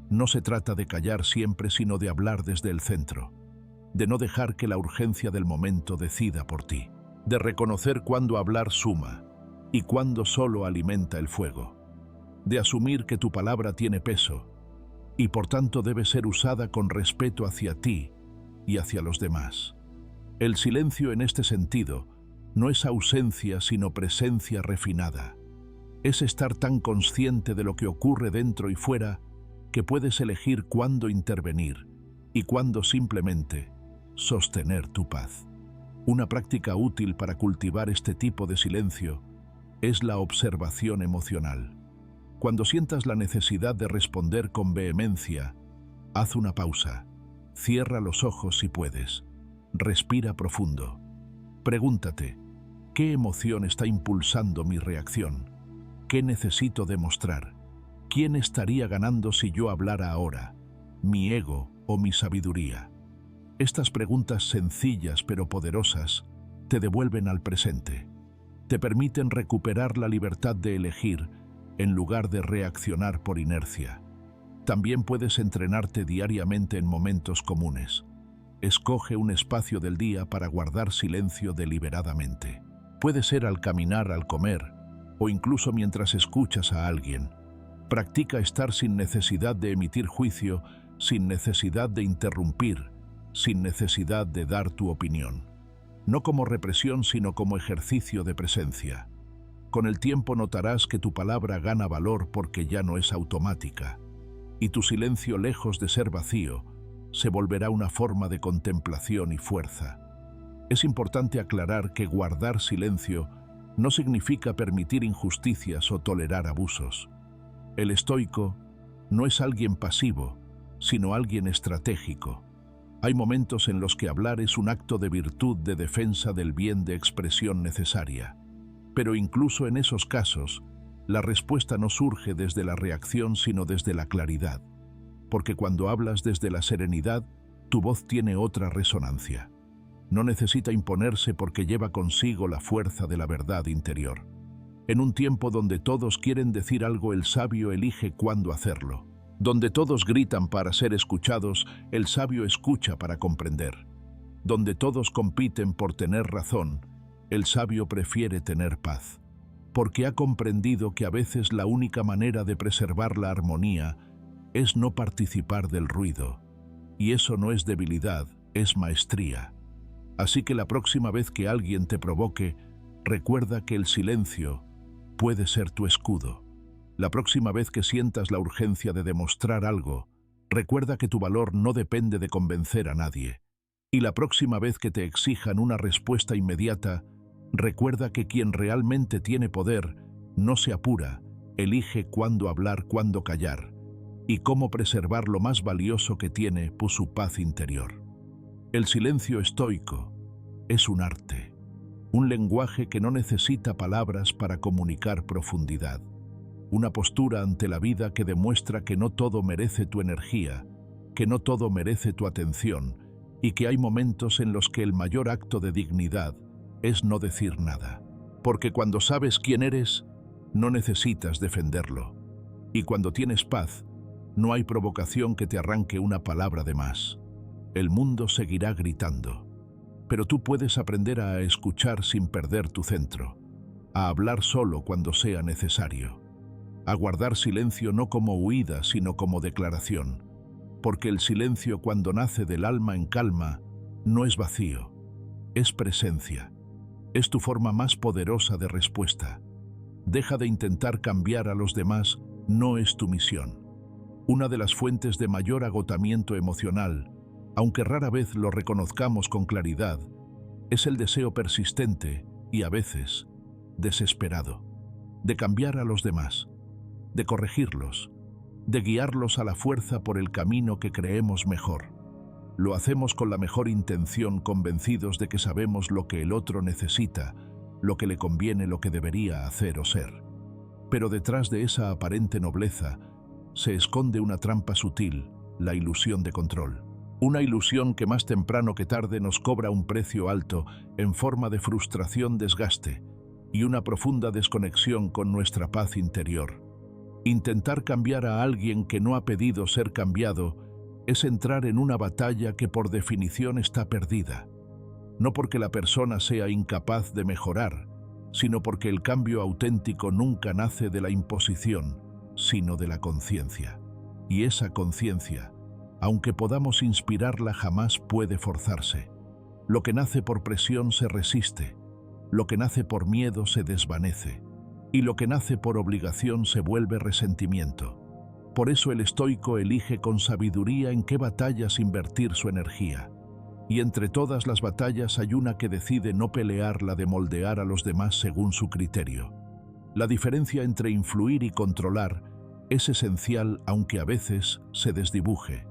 No se trata de callar siempre, sino de hablar desde el centro, de no dejar que la urgencia del momento decida por ti, de reconocer cuándo hablar suma y cuándo solo alimenta el fuego, de asumir que tu palabra tiene peso y por tanto debe ser usada con respeto hacia ti y hacia los demás. El silencio en este sentido no es ausencia sino presencia refinada. Es estar tan consciente de lo que ocurre dentro y fuera que puedes elegir cuándo intervenir y cuándo simplemente sostener tu paz. Una práctica útil para cultivar este tipo de silencio es la observación emocional. Cuando sientas la necesidad de responder con vehemencia, haz una pausa, cierra los ojos si puedes, respira profundo. Pregúntate, ¿qué emoción está impulsando mi reacción? ¿Qué necesito demostrar? ¿Quién estaría ganando si yo hablara ahora? ¿Mi ego o mi sabiduría? Estas preguntas sencillas pero poderosas te devuelven al presente. Te permiten recuperar la libertad de elegir en lugar de reaccionar por inercia. También puedes entrenarte diariamente en momentos comunes. Escoge un espacio del día para guardar silencio deliberadamente. Puede ser al caminar, al comer, o incluso mientras escuchas a alguien. Practica estar sin necesidad de emitir juicio, sin necesidad de interrumpir, sin necesidad de dar tu opinión. No como represión, sino como ejercicio de presencia. Con el tiempo notarás que tu palabra gana valor porque ya no es automática, y tu silencio, lejos de ser vacío, se volverá una forma de contemplación y fuerza. Es importante aclarar que guardar silencio no significa permitir injusticias o tolerar abusos. El estoico no es alguien pasivo, sino alguien estratégico. Hay momentos en los que hablar es un acto de virtud, de defensa del bien, de expresión necesaria. Pero incluso en esos casos, la respuesta no surge desde la reacción, sino desde la claridad. Porque cuando hablas desde la serenidad, tu voz tiene otra resonancia. No necesita imponerse porque lleva consigo la fuerza de la verdad interior. En un tiempo donde todos quieren decir algo, el sabio elige cuándo hacerlo. Donde todos gritan para ser escuchados, el sabio escucha para comprender. Donde todos compiten por tener razón, el sabio prefiere tener paz. Porque ha comprendido que a veces la única manera de preservar la armonía es no participar del ruido. Y eso no es debilidad, es maestría. Así que la próxima vez que alguien te provoque, recuerda que el silencio puede ser tu escudo. La próxima vez que sientas la urgencia de demostrar algo, recuerda que tu valor no depende de convencer a nadie. Y la próxima vez que te exijan una respuesta inmediata, recuerda que quien realmente tiene poder no se apura, elige cuándo hablar, cuándo callar, y cómo preservar lo más valioso que tiene, pues su paz interior. El silencio estoico es un arte, un lenguaje que no necesita palabras para comunicar profundidad. Una postura ante la vida que demuestra que no todo merece tu energía, que no todo merece tu atención, y que hay momentos en los que el mayor acto de dignidad es no decir nada. Porque cuando sabes quién eres, no necesitas defenderlo. Y cuando tienes paz, no hay provocación que te arranque una palabra de más. El mundo seguirá gritando. Pero tú puedes aprender a escuchar sin perder tu centro, a hablar solo cuando sea necesario, a guardar silencio no como huida, sino como declaración. Porque el silencio, cuando nace del alma en calma, no es vacío, es presencia. Es tu forma más poderosa de respuesta. Deja de intentar cambiar a los demás, no es tu misión. Una de las fuentes de mayor agotamiento emocional, aunque rara vez lo reconozcamos con claridad, es el deseo persistente y a veces desesperado de cambiar a los demás, de corregirlos, de guiarlos a la fuerza por el camino que creemos mejor. Lo hacemos con la mejor intención, convencidos de que sabemos lo que el otro necesita, lo que le conviene, lo que debería hacer o ser. Pero detrás de esa aparente nobleza se esconde una trampa sutil, la ilusión de control. Una ilusión que más temprano que tarde nos cobra un precio alto en forma de frustración, desgaste y una profunda desconexión con nuestra paz interior. Intentar cambiar a alguien que no ha pedido ser cambiado es entrar en una batalla que por definición está perdida. No porque la persona sea incapaz de mejorar, sino porque el cambio auténtico nunca nace de la imposición, sino de la conciencia. Y esa conciencia, aunque podamos inspirarla, jamás puede forzarse. Lo que nace por presión se resiste, lo que nace por miedo se desvanece, y lo que nace por obligación se vuelve resentimiento. Por eso el estoico elige con sabiduría en qué batallas invertir su energía. Y entre todas las batallas hay una que decide no pelear, la de moldear a los demás según su criterio. La diferencia entre influir y controlar es esencial, aunque a veces se desdibuje.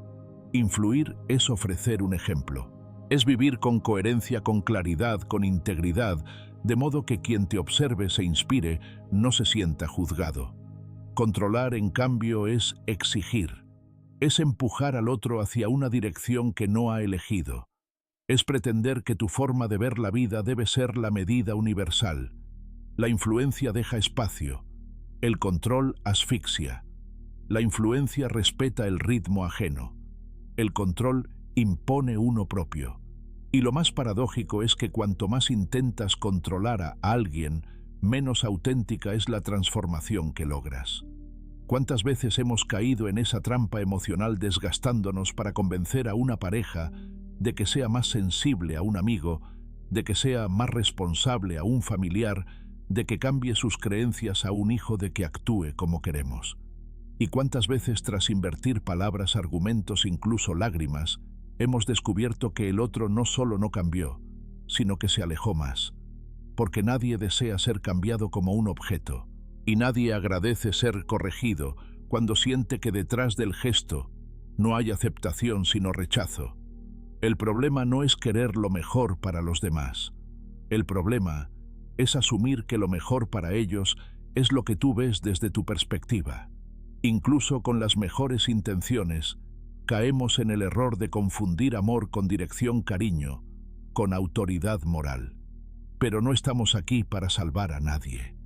Influir es ofrecer un ejemplo. Es vivir con coherencia, con claridad, con integridad, de modo que quien te observe se inspire, no se sienta juzgado. Controlar, en cambio, es exigir. Es empujar al otro hacia una dirección que no ha elegido. Es pretender que tu forma de ver la vida debe ser la medida universal. La influencia deja espacio. El control asfixia. La influencia respeta el ritmo ajeno. El control impone uno propio. Y lo más paradójico es que cuanto más intentas controlar a alguien, menos auténtica es la transformación que logras. ¿Cuántas veces hemos caído en esa trampa emocional desgastándonos para convencer a una pareja de que sea más sensible a un amigo, de que sea más responsable a un familiar, de que cambie sus creencias a un hijo, de que actúe como queremos? ¿Y cuántas veces, tras invertir palabras, argumentos, incluso lágrimas, hemos descubierto que el otro no solo no cambió, sino que se alejó más? Porque nadie desea ser cambiado como un objeto, y nadie agradece ser corregido cuando siente que detrás del gesto no hay aceptación sino rechazo. El problema no es querer lo mejor para los demás. El problema es asumir que lo mejor para ellos es lo que tú ves desde tu perspectiva. Incluso con las mejores intenciones, caemos en el error de confundir amor con dirección, cariño, con autoridad moral. Pero no estamos aquí para salvar a nadie.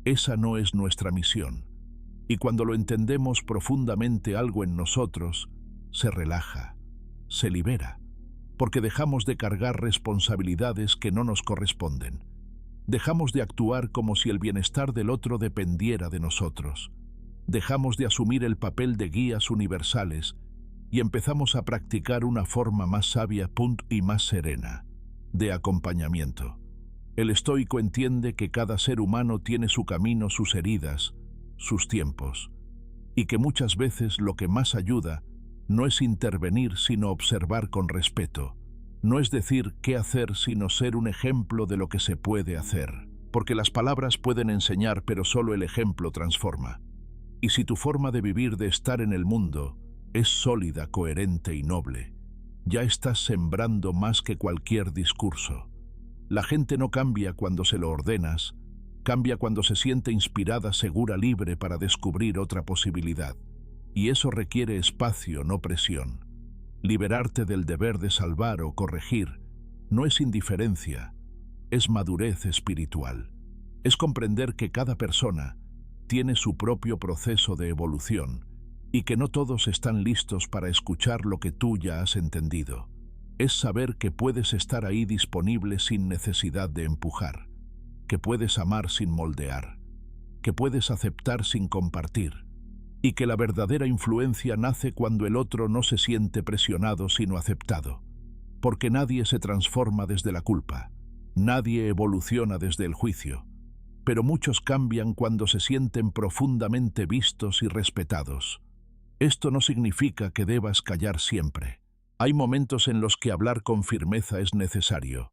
Esa no es nuestra misión. Y cuando lo entendemos profundamente, algo en nosotros se relaja, se libera, porque dejamos de cargar responsabilidades que no nos corresponden. Dejamos de actuar como si el bienestar del otro dependiera de nosotros. Dejamos de asumir el papel de guías universales y empezamos a practicar una forma más sabia y más serena de acompañamiento. El estoico entiende que cada ser humano tiene su camino, sus heridas, sus tiempos, y que muchas veces lo que más ayuda no es intervenir sino observar con respeto. No es decir qué hacer sino ser un ejemplo de lo que se puede hacer, porque las palabras pueden enseñar pero solo el ejemplo transforma. Y si tu forma de vivir, de estar en el mundo, es sólida, coherente y noble, ya estás sembrando más que cualquier discurso. La gente no cambia cuando se lo ordenas, cambia cuando se siente inspirada, segura, libre para descubrir otra posibilidad. Y eso requiere espacio, no presión. Liberarte del deber de salvar o corregir no es indiferencia, es madurez espiritual. Es comprender que cada persona tiene su propio proceso de evolución y que no todos están listos para escuchar lo que tú ya has entendido. Es saber que puedes estar ahí disponible sin necesidad de empujar, que puedes amar sin moldear, que puedes aceptar sin compartir, y que la verdadera influencia nace cuando el otro no se siente presionado sino aceptado. Porque nadie se transforma desde la culpa, nadie evoluciona desde el juicio, pero muchos cambian cuando se sienten profundamente vistos y respetados. Esto no significa que debas callar siempre. Hay momentos en los que hablar con firmeza es necesario,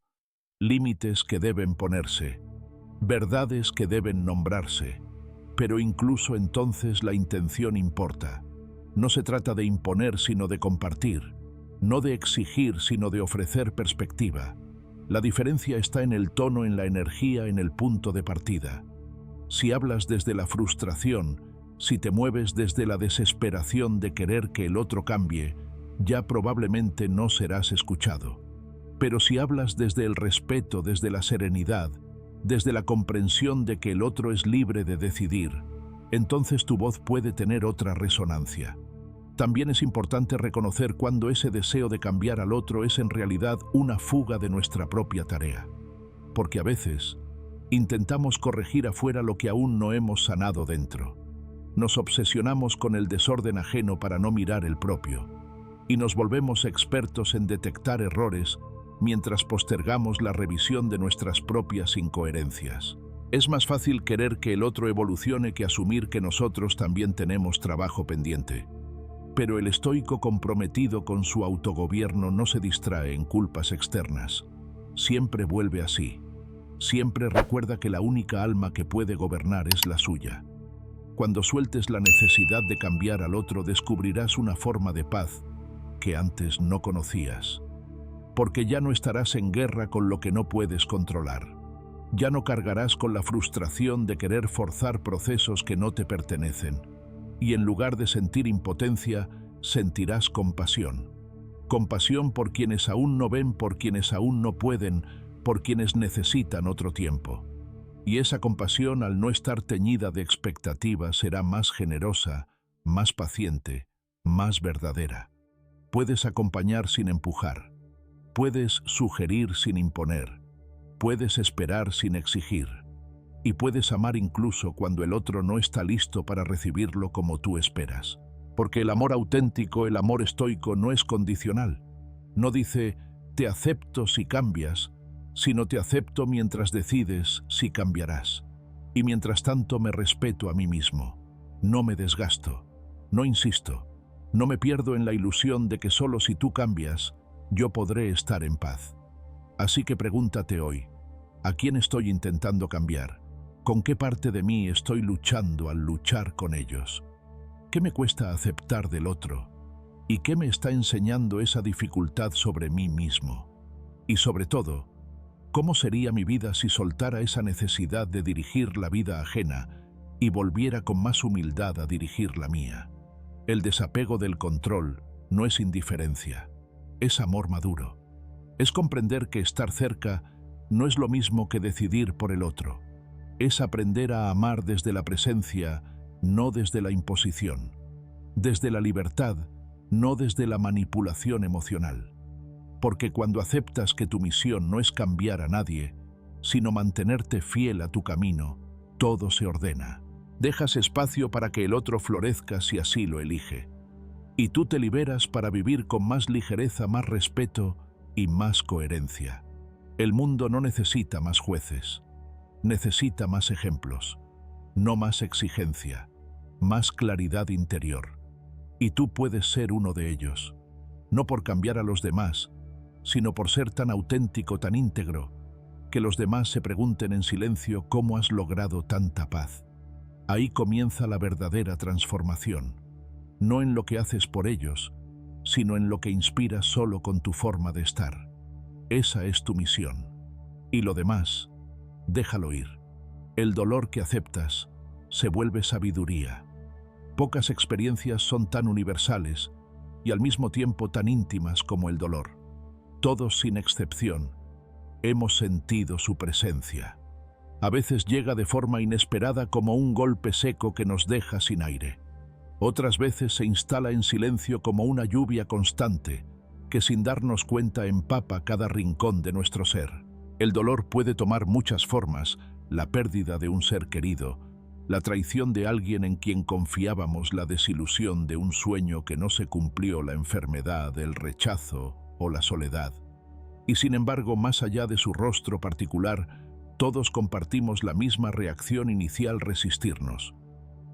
límites que deben ponerse, verdades que deben nombrarse, pero incluso entonces la intención importa. No se trata de imponer sino de compartir, no de exigir sino de ofrecer perspectiva. La diferencia está en el tono, en la energía, en el punto de partida. Si hablas desde la frustración, si te mueves desde la desesperación de querer que el otro cambie, ya probablemente no serás escuchado. Pero si hablas desde el respeto, desde la serenidad, desde la comprensión de que el otro es libre de decidir, entonces tu voz puede tener otra resonancia. También es importante reconocer cuando ese deseo de cambiar al otro es en realidad una fuga de nuestra propia tarea. Porque a veces intentamos corregir afuera lo que aún no hemos sanado dentro. Nos obsesionamos con el desorden ajeno para no mirar el propio, y nos volvemos expertos en detectar errores mientras postergamos la revisión de nuestras propias incoherencias. Es más fácil querer que el otro evolucione que asumir que nosotros también tenemos trabajo pendiente. Pero el estoico comprometido con su autogobierno no se distrae en culpas externas. Siempre vuelve a sí. Siempre recuerda que la única alma que puede gobernar es la suya. Cuando sueltes la necesidad de cambiar al otro, descubrirás una forma de paz que antes no conocías. porque ya no estarás en guerra con lo que no puedes controlar. Ya no cargarás con la frustración de querer forzar procesos que no te pertenecen. Y en lugar de sentir impotencia, sentirás compasión. Compasión por quienes aún no ven, por quienes aún no pueden, por quienes necesitan otro tiempo. Y esa compasión, al no estar teñida de expectativas, será más generosa, más paciente, más verdadera. Puedes acompañar sin empujar. Puedes sugerir sin imponer. Puedes esperar sin exigir. Y puedes amar incluso cuando el otro no está listo para recibirlo como tú esperas. Porque el amor auténtico, el amor estoico, no es condicional. No dice, te acepto si cambias, sino te acepto mientras decides si cambiarás. Y mientras tanto me respeto a mí mismo. No me desgasto, no insisto, no me pierdo en la ilusión de que solo si tú cambias, yo podré estar en paz. Así que pregúntate hoy, ¿a quién estoy intentando cambiar? ¿Con qué parte de mí estoy luchando al luchar con ellos? ¿Qué me cuesta aceptar del otro? ¿Y qué me está enseñando esa dificultad sobre mí mismo? Y sobre todo, ¿cómo sería mi vida si soltara esa necesidad de dirigir la vida ajena y volviera con más humildad a dirigir la mía? El desapego del control no es indiferencia, es amor maduro. Es comprender que estar cerca no es lo mismo que decidir por el otro. Es aprender a amar desde la presencia, no desde la imposición. Desde la libertad, no desde la manipulación emocional. Porque cuando aceptas que tu misión no es cambiar a nadie, sino mantenerte fiel a tu camino, todo se ordena. Dejas espacio para que el otro florezca si así lo elige. Y tú te liberas para vivir con más ligereza, más respeto y más coherencia. El mundo no necesita más jueces, necesita más ejemplos, no más exigencia, más claridad interior. Y tú puedes ser uno de ellos, no por cambiar a los demás, sino por ser tan auténtico, tan íntegro, que los demás se pregunten en silencio cómo has logrado tanta paz. Ahí comienza la verdadera transformación, no en lo que haces por ellos, sino en lo que inspiras solo con tu forma de estar. Esa es tu misión. Y lo demás, déjalo ir. El dolor que aceptas se vuelve sabiduría. Pocas experiencias son tan universales y al mismo tiempo tan íntimas como el dolor. Todos, sin excepción, hemos sentido su presencia. A veces llega de forma inesperada como un golpe seco que nos deja sin aire. Otras veces se instala en silencio como una lluvia constante que sin darnos cuenta empapa cada rincón de nuestro ser. El dolor puede tomar muchas formas: la pérdida de un ser querido, la traición de alguien en quien confiábamos, la desilusión de un sueño que no se cumplió, la enfermedad, el rechazo o la soledad. Y sin embargo, más allá de su rostro particular, todos compartimos la misma reacción inicial: resistirnos.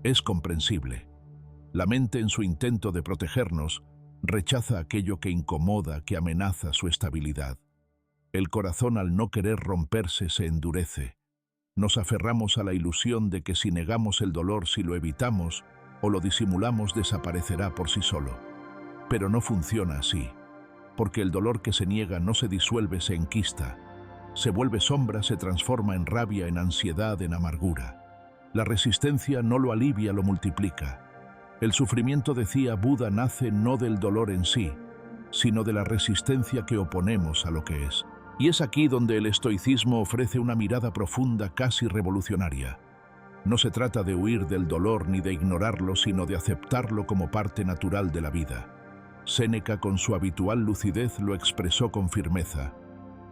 Es comprensible. La mente, en su intento de protegernos, rechaza aquello que incomoda, que amenaza su estabilidad. El corazón, al no querer romperse, se endurece. Nos aferramos a la ilusión de que si negamos el dolor, si lo evitamos o lo disimulamos, desaparecerá por sí solo. Pero no funciona así, porque el dolor que se niega no se disuelve, se enquista. Se vuelve sombra, se transforma en rabia, en ansiedad, en amargura. La resistencia no lo alivia, lo multiplica. El sufrimiento, decía Buda, nace no del dolor en sí, sino de la resistencia que oponemos a lo que es. Y es aquí donde el estoicismo ofrece una mirada profunda, casi revolucionaria. No se trata de huir del dolor ni de ignorarlo, sino de aceptarlo como parte natural de la vida. Séneca, con su habitual lucidez, lo expresó con firmeza: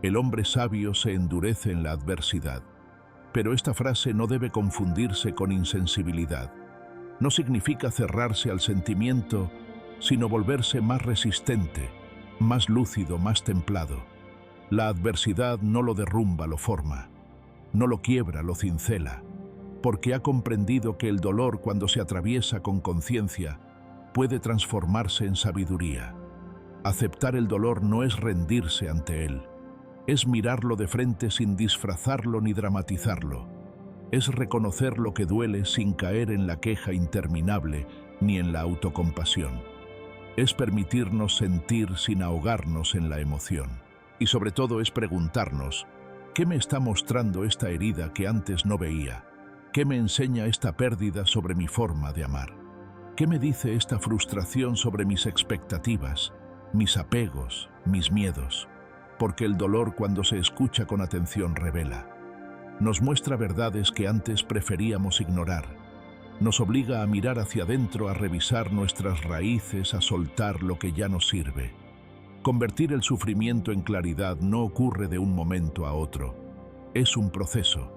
el hombre sabio se endurece en la adversidad. Pero esta frase no debe confundirse con insensibilidad. No significa cerrarse al sentimiento, sino volverse más resistente, más lúcido, más templado. La adversidad no lo derrumba, lo forma. No lo quiebra, lo cincela. Porque ha comprendido que el dolor, cuando se atraviesa con conciencia, puede transformarse en sabiduría. Aceptar el dolor no es rendirse ante él. Es mirarlo de frente sin disfrazarlo ni dramatizarlo. Es reconocer lo que duele sin caer en la queja interminable ni en la autocompasión. Es permitirnos sentir sin ahogarnos en la emoción. Y sobre todo es preguntarnos, ¿qué me está mostrando esta herida que antes no veía? ¿Qué me enseña esta pérdida sobre mi forma de amar? ¿Qué me dice esta frustración sobre mis expectativas, mis apegos, mis miedos? Porque el dolor, cuando se escucha con atención, revela. Nos muestra verdades que antes preferíamos ignorar. Nos obliga a mirar hacia adentro, a revisar nuestras raíces, a soltar lo que ya no sirve. Convertir el sufrimiento en claridad no ocurre de un momento a otro. Es un proceso,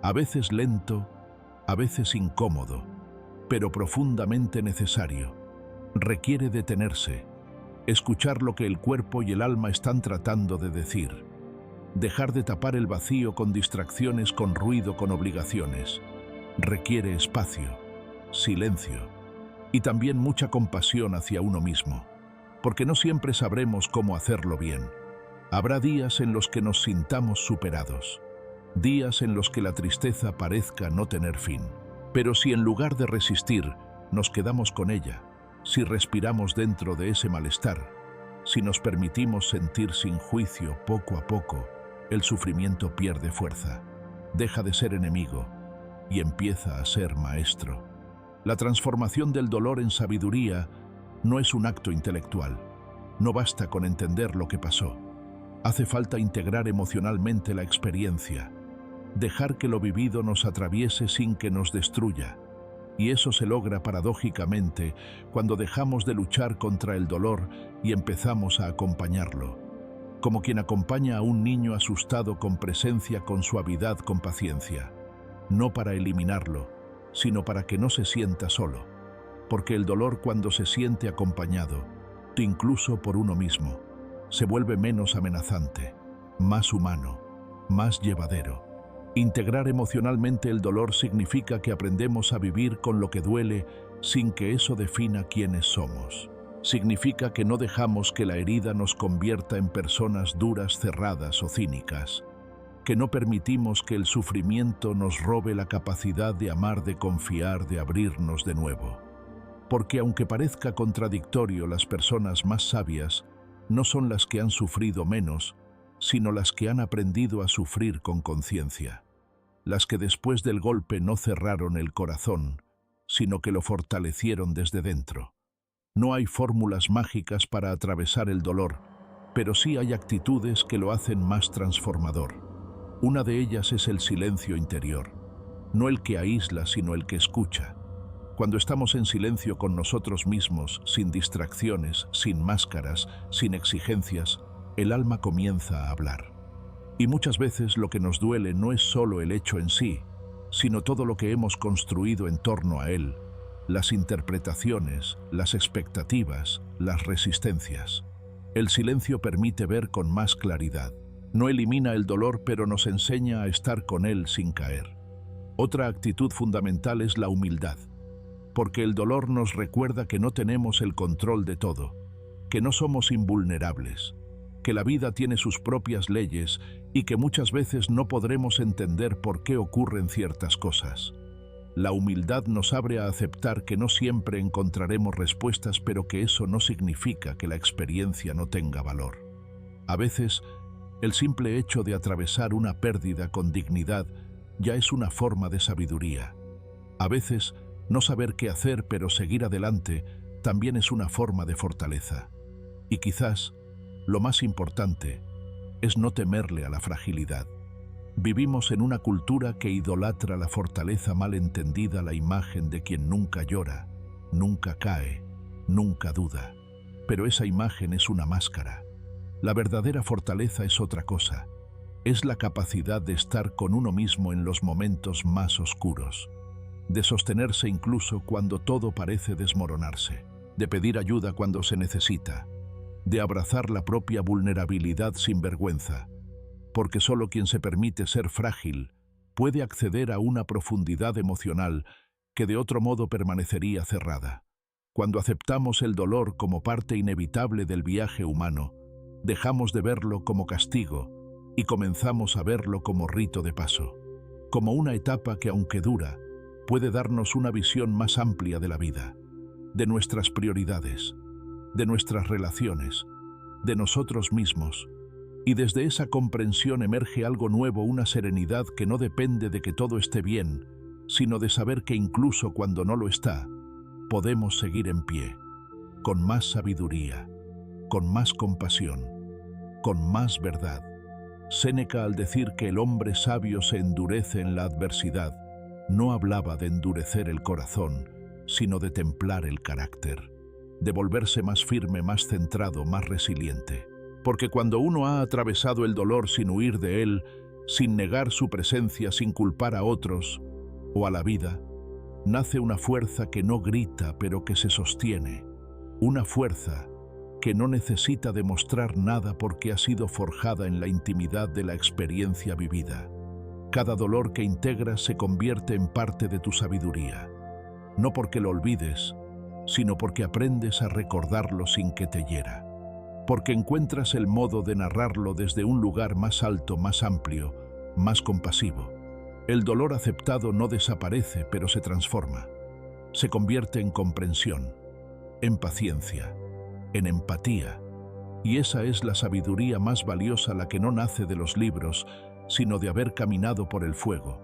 a veces lento, a veces incómodo, pero profundamente necesario. Requiere detenerse, escuchar lo que el cuerpo y el alma están tratando de decir, dejar de tapar el vacío con distracciones, con ruido, con obligaciones. Requiere espacio, silencio y también mucha compasión hacia uno mismo, porque no siempre sabremos cómo hacerlo bien. Habrá días en los que nos sintamos superados, días en los que la tristeza parezca no tener fin. Pero si en lugar de resistir, nos quedamos con ella, si respiramos dentro de ese malestar, si nos permitimos sentir sin juicio poco a poco, el sufrimiento pierde fuerza, deja de ser enemigo y empieza a ser maestro. La transformación del dolor en sabiduría no es un acto intelectual. No basta con entender lo que pasó. Hace falta integrar emocionalmente la experiencia, dejar que lo vivido nos atraviese sin que nos destruya. Y eso se logra paradójicamente cuando dejamos de luchar contra el dolor y empezamos a acompañarlo, como quien acompaña a un niño asustado con presencia, con suavidad, con paciencia. No para eliminarlo, sino para que no se sienta solo, porque el dolor, cuando se siente acompañado, incluso por uno mismo, se vuelve menos amenazante, más humano, más llevadero. Integrar emocionalmente el dolor significa que aprendemos a vivir con lo que duele sin que eso defina quiénes somos. Significa que no dejamos que la herida nos convierta en personas duras, cerradas o cínicas, que no permitimos que el sufrimiento nos robe la capacidad de amar, de confiar, de abrirnos de nuevo. Porque aunque parezca contradictorio, las personas más sabias no son las que han sufrido menos, sino las que han aprendido a sufrir con conciencia. Las que después del golpe no cerraron el corazón, sino que lo fortalecieron desde dentro. No hay fórmulas mágicas para atravesar el dolor, pero sí hay actitudes que lo hacen más transformador. Una de ellas es el silencio interior, no el que aísla, sino el que escucha. Cuando estamos en silencio con nosotros mismos, sin distracciones, sin máscaras, sin exigencias, el alma comienza a hablar. Y muchas veces lo que nos duele no es solo el hecho en sí, sino todo lo que hemos construido en torno a él, las interpretaciones, las expectativas, las resistencias. El silencio permite ver con más claridad. No elimina el dolor, pero nos enseña a estar con él sin caer. Otra actitud fundamental es la humildad, porque el dolor nos recuerda que no tenemos el control de todo, que no somos invulnerables, que la vida tiene sus propias leyes y que muchas veces no podremos entender por qué ocurren ciertas cosas. La humildad nos abre a aceptar que no siempre encontraremos respuestas, pero que eso no significa que la experiencia no tenga valor. A veces, el simple hecho de atravesar una pérdida con dignidad ya es una forma de sabiduría. A veces, no saber qué hacer pero seguir adelante también es una forma de fortaleza. Y quizás, lo más importante, es no temerle a la fragilidad. Vivimos en una cultura que idolatra la fortaleza, mal entendida, la imagen de quien nunca llora, nunca cae, nunca duda. Pero esa imagen es una máscara. La verdadera fortaleza es otra cosa. Es la capacidad de estar con uno mismo en los momentos más oscuros, de sostenerse incluso cuando todo parece desmoronarse, de pedir ayuda cuando se necesita, de abrazar la propia vulnerabilidad sin vergüenza, porque solo quien se permite ser frágil puede acceder a una profundidad emocional que de otro modo permanecería cerrada. Cuando aceptamos el dolor como parte inevitable del viaje humano, dejamos de verlo como castigo y comenzamos a verlo como rito de paso, como una etapa que, aunque dura, puede darnos una visión más amplia de la vida, de nuestras prioridades, de nuestras relaciones, de nosotros mismos. Y desde esa comprensión emerge algo nuevo, una serenidad que no depende de que todo esté bien, sino de saber que incluso cuando no lo está, podemos seguir en pie, con más sabiduría, con más compasión, con más verdad. Séneca, al decir que el hombre sabio se endurece en la adversidad, no hablaba de endurecer el corazón, sino de templar el carácter, de volverse más firme, más centrado, más resiliente. Porque cuando uno ha atravesado el dolor sin huir de él, sin negar su presencia, sin culpar a otros o a la vida, nace una fuerza que no grita pero que se sostiene, una fuerza que no necesita demostrar nada porque ha sido forjada en la intimidad de la experiencia vivida. Cada dolor que integras se convierte en parte de tu sabiduría, no porque lo olvides, sino porque aprendes a recordarlo sin que te hiera, porque encuentras el modo de narrarlo desde un lugar más alto, más amplio, más compasivo. El dolor aceptado no desaparece, pero se transforma. Se convierte en comprensión, en paciencia, en empatía. Y esa es la sabiduría más valiosa, la que no nace de los libros, sino de haber caminado por el fuego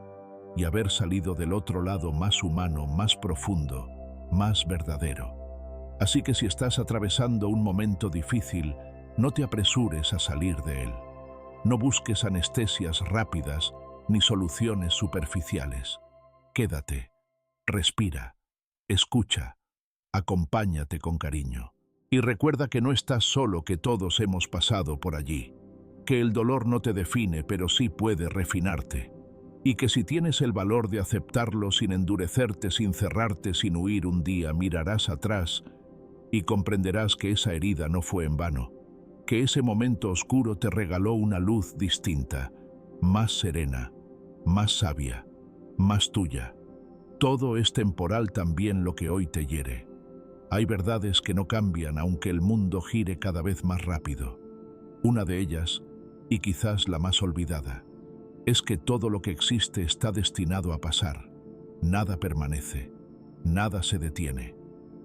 y haber salido del otro lado más humano, más profundo, más verdadero. Así que si estás atravesando un momento difícil, no te apresures a salir de él. No busques anestesias rápidas ni soluciones superficiales. Quédate, respira, escucha, acompáñate con cariño. Y recuerda que no estás solo, que todos hemos pasado por allí. Que el dolor no te define, pero sí puede refinarte. Y que si tienes el valor de aceptarlo sin endurecerte, sin cerrarte, sin huir, un día mirarás atrás y comprenderás que esa herida no fue en vano, que ese momento oscuro te regaló una luz distinta, más serena, más sabia, más tuya. Todo es temporal, también lo que hoy te hiere. Hay verdades que no cambian aunque el mundo gire cada vez más rápido. Una de ellas, y quizás la más olvidada, es que todo lo que existe está destinado a pasar. Nada permanece, nada se detiene.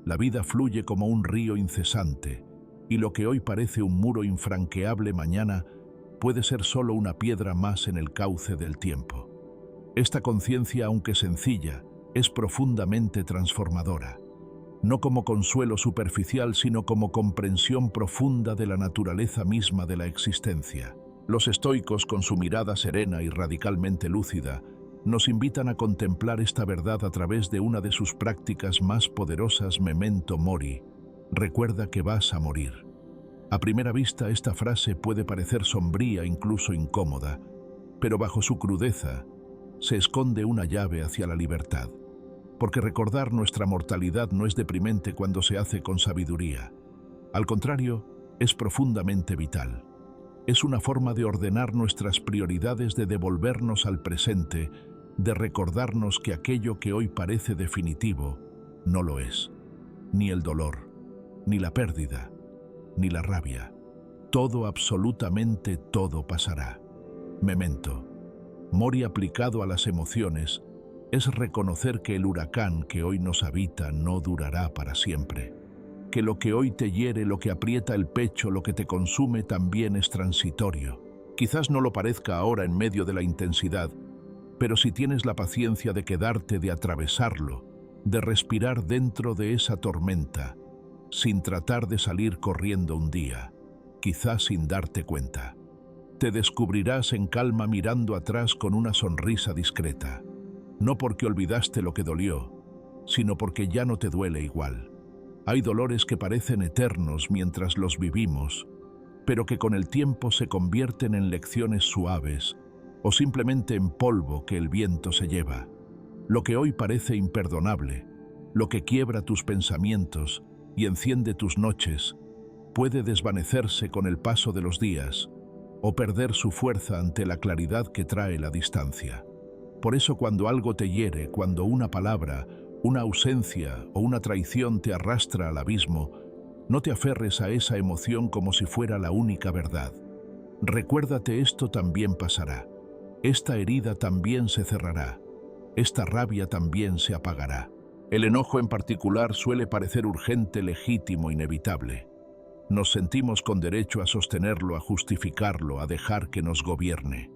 La vida fluye como un río incesante, y lo que hoy parece un muro infranqueable mañana puede ser solo una piedra más en el cauce del tiempo. Esta conciencia, aunque sencilla, es profundamente transformadora. No como consuelo superficial, sino como comprensión profunda de la naturaleza misma de la existencia. Los estoicos, con su mirada serena y radicalmente lúcida, nos invitan a contemplar esta verdad a través de una de sus prácticas más poderosas, memento mori, recuerda que vas a morir. A primera vista, esta frase puede parecer sombría, incluso incómoda, pero bajo su crudeza se esconde una llave hacia la libertad. Porque recordar nuestra mortalidad no es deprimente cuando se hace con sabiduría. Al contrario, es profundamente vital. Es una forma de ordenar nuestras prioridades, de devolvernos al presente, de recordarnos que aquello que hoy parece definitivo no lo es. Ni el dolor, ni la pérdida, ni la rabia. Todo, absolutamente todo pasará. Memento mori aplicado a las emociones es reconocer que el huracán que hoy nos habita no durará para siempre. Que lo que hoy te hiere, lo que aprieta el pecho, lo que te consume, también es transitorio. Quizás no lo parezca ahora en medio de la intensidad, pero si tienes la paciencia de quedarte, de atravesarlo, de respirar dentro de esa tormenta, sin tratar de salir corriendo un día, quizás sin darte cuenta, te descubrirás en calma mirando atrás con una sonrisa discreta. No porque olvidaste lo que dolió, sino porque ya no te duele igual. Hay dolores que parecen eternos mientras los vivimos, pero que con el tiempo se convierten en lecciones suaves o simplemente en polvo que el viento se lleva. Lo que hoy parece imperdonable, lo que quiebra tus pensamientos y enciende tus noches, puede desvanecerse con el paso de los días o perder su fuerza ante la claridad que trae la distancia. Por eso, cuando algo te hiere, cuando una palabra, una ausencia o una traición te arrastra al abismo, no te aferres a esa emoción como si fuera la única verdad. Recuérdate, esto también pasará. Esta herida también se cerrará. Esta rabia también se apagará. El enojo en particular suele parecer urgente, legítimo, inevitable. Nos sentimos con derecho a sostenerlo, a justificarlo, a dejar que nos gobierne.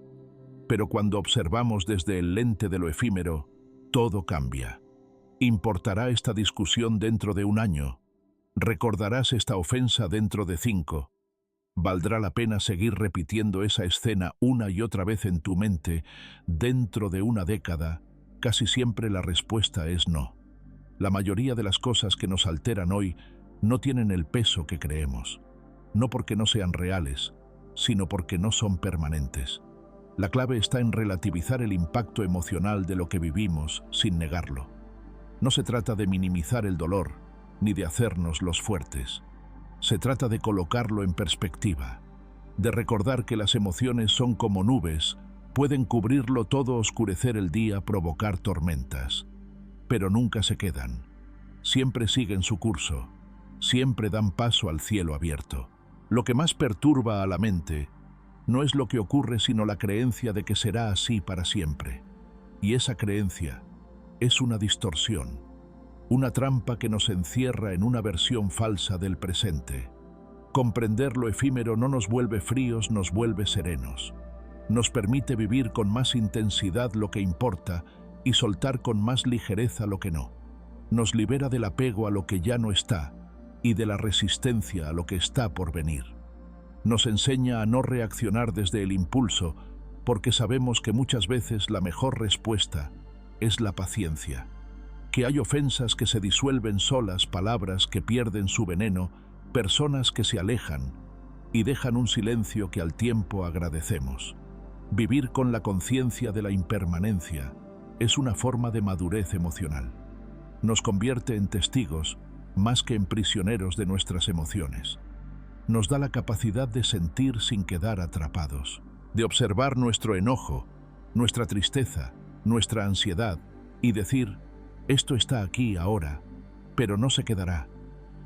Pero cuando observamos desde el lente de lo efímero, todo cambia. ¿Importará esta discusión dentro de un año? ¿Recordarás esta ofensa dentro de 5? ¿Valdrá la pena seguir repitiendo esa escena una y otra vez en tu mente dentro de una década? Casi siempre la respuesta es no. La mayoría de las cosas que nos alteran hoy no tienen el peso que creemos. No porque no sean reales, sino porque no son permanentes. La clave está en relativizar el impacto emocional de lo que vivimos sin negarlo. No se trata de minimizar el dolor, ni de hacernos los fuertes. Se trata de colocarlo en perspectiva, de recordar que las emociones son como nubes, pueden cubrirlo todo, oscurecer el día, provocar tormentas. Pero nunca se quedan. Siempre siguen su curso, siempre dan paso al cielo abierto. Lo que más perturba a la mente no es lo que ocurre, sino la creencia de que será así para siempre. Y esa creencia es una distorsión, una trampa que nos encierra en una versión falsa del presente. Comprender lo efímero no nos vuelve fríos, nos vuelve serenos. Nos permite vivir con más intensidad lo que importa y soltar con más ligereza lo que no. Nos libera del apego a lo que ya no está y de la resistencia a lo que está por venir. Nos enseña a no reaccionar desde el impulso, porque sabemos que muchas veces la mejor respuesta es la paciencia. Que hay ofensas que se disuelven solas, palabras que pierden su veneno, personas que se alejan y dejan un silencio que al tiempo agradecemos. Vivir con la conciencia de la impermanencia es una forma de madurez emocional. Nos convierte en testigos más que en prisioneros de nuestras emociones. Nos da la capacidad de sentir sin quedar atrapados, de observar nuestro enojo, nuestra tristeza, nuestra ansiedad y decir: esto está aquí ahora, pero no se quedará.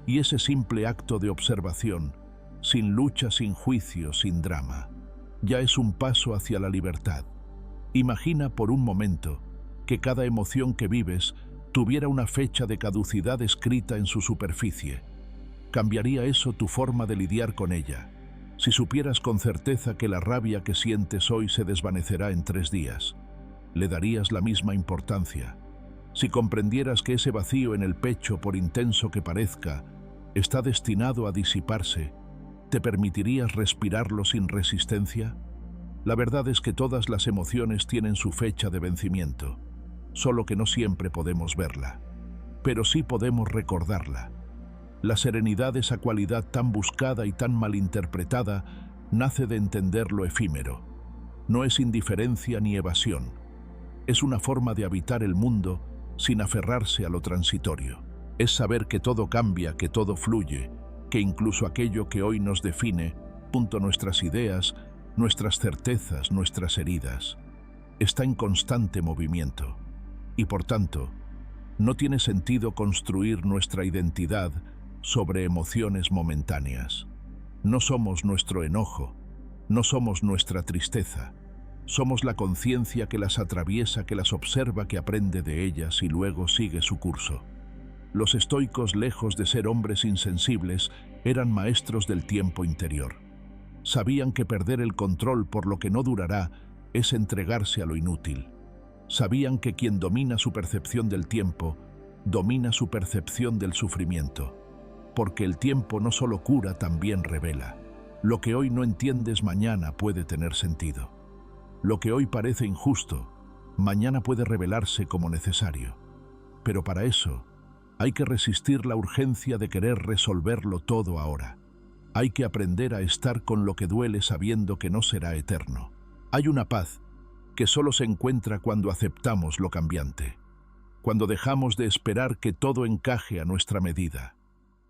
Y ese simple acto de observación, sin lucha, sin juicio, sin drama, ya es un paso hacia la libertad. Imagina por un momento que cada emoción que vives tuviera una fecha de caducidad escrita en su superficie. ¿Cambiaría eso tu forma de lidiar con ella? Si supieras con certeza que la rabia que sientes hoy se desvanecerá en 3 días, ¿le darías la misma importancia? Si comprendieras que ese vacío en el pecho, por intenso que parezca, está destinado a disiparse, ¿te permitirías respirarlo sin resistencia? La verdad es que todas las emociones tienen su fecha de vencimiento, solo que no siempre podemos verla, pero sí podemos recordarla. La serenidad, esa cualidad tan buscada y tan malinterpretada, nace de entender lo efímero. No es indiferencia ni evasión. Es una forma de habitar el mundo sin aferrarse a lo transitorio. Es saber que todo cambia, que todo fluye, que incluso aquello que hoy nos define, nuestras ideas, nuestras certezas, nuestras heridas, está en constante movimiento. Y por tanto, no tiene sentido construir nuestra identidad sobre emociones momentáneas. No somos nuestro enojo, no somos nuestra tristeza. Somos la conciencia que las atraviesa, que las observa, que aprende de ellas y luego sigue su curso. Los estoicos, lejos de ser hombres insensibles, eran maestros del tiempo interior. Sabían que perder el control por lo que no durará es entregarse a lo inútil. Sabían que quien domina su percepción del tiempo, domina su percepción del sufrimiento. Porque el tiempo no solo cura, también revela. Lo que hoy no entiendes mañana puede tener sentido. Lo que hoy parece injusto, mañana puede revelarse como necesario. Pero para eso, hay que resistir la urgencia de querer resolverlo todo ahora. Hay que aprender a estar con lo que duele sabiendo que no será eterno. Hay una paz que solo se encuentra cuando aceptamos lo cambiante, cuando dejamos de esperar que todo encaje a nuestra medida,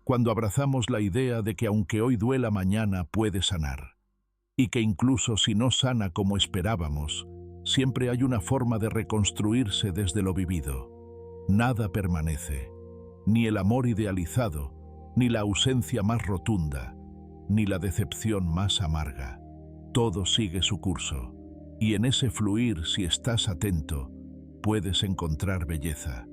cuando abrazamos la idea de que aunque hoy duela, mañana puede sanar. Y que incluso si no sana como esperábamos, siempre hay una forma de reconstruirse desde lo vivido. Nada permanece, ni el amor idealizado, ni la ausencia más rotunda, ni la decepción más amarga. Todo sigue su curso, y en ese fluir, si estás atento, puedes encontrar belleza.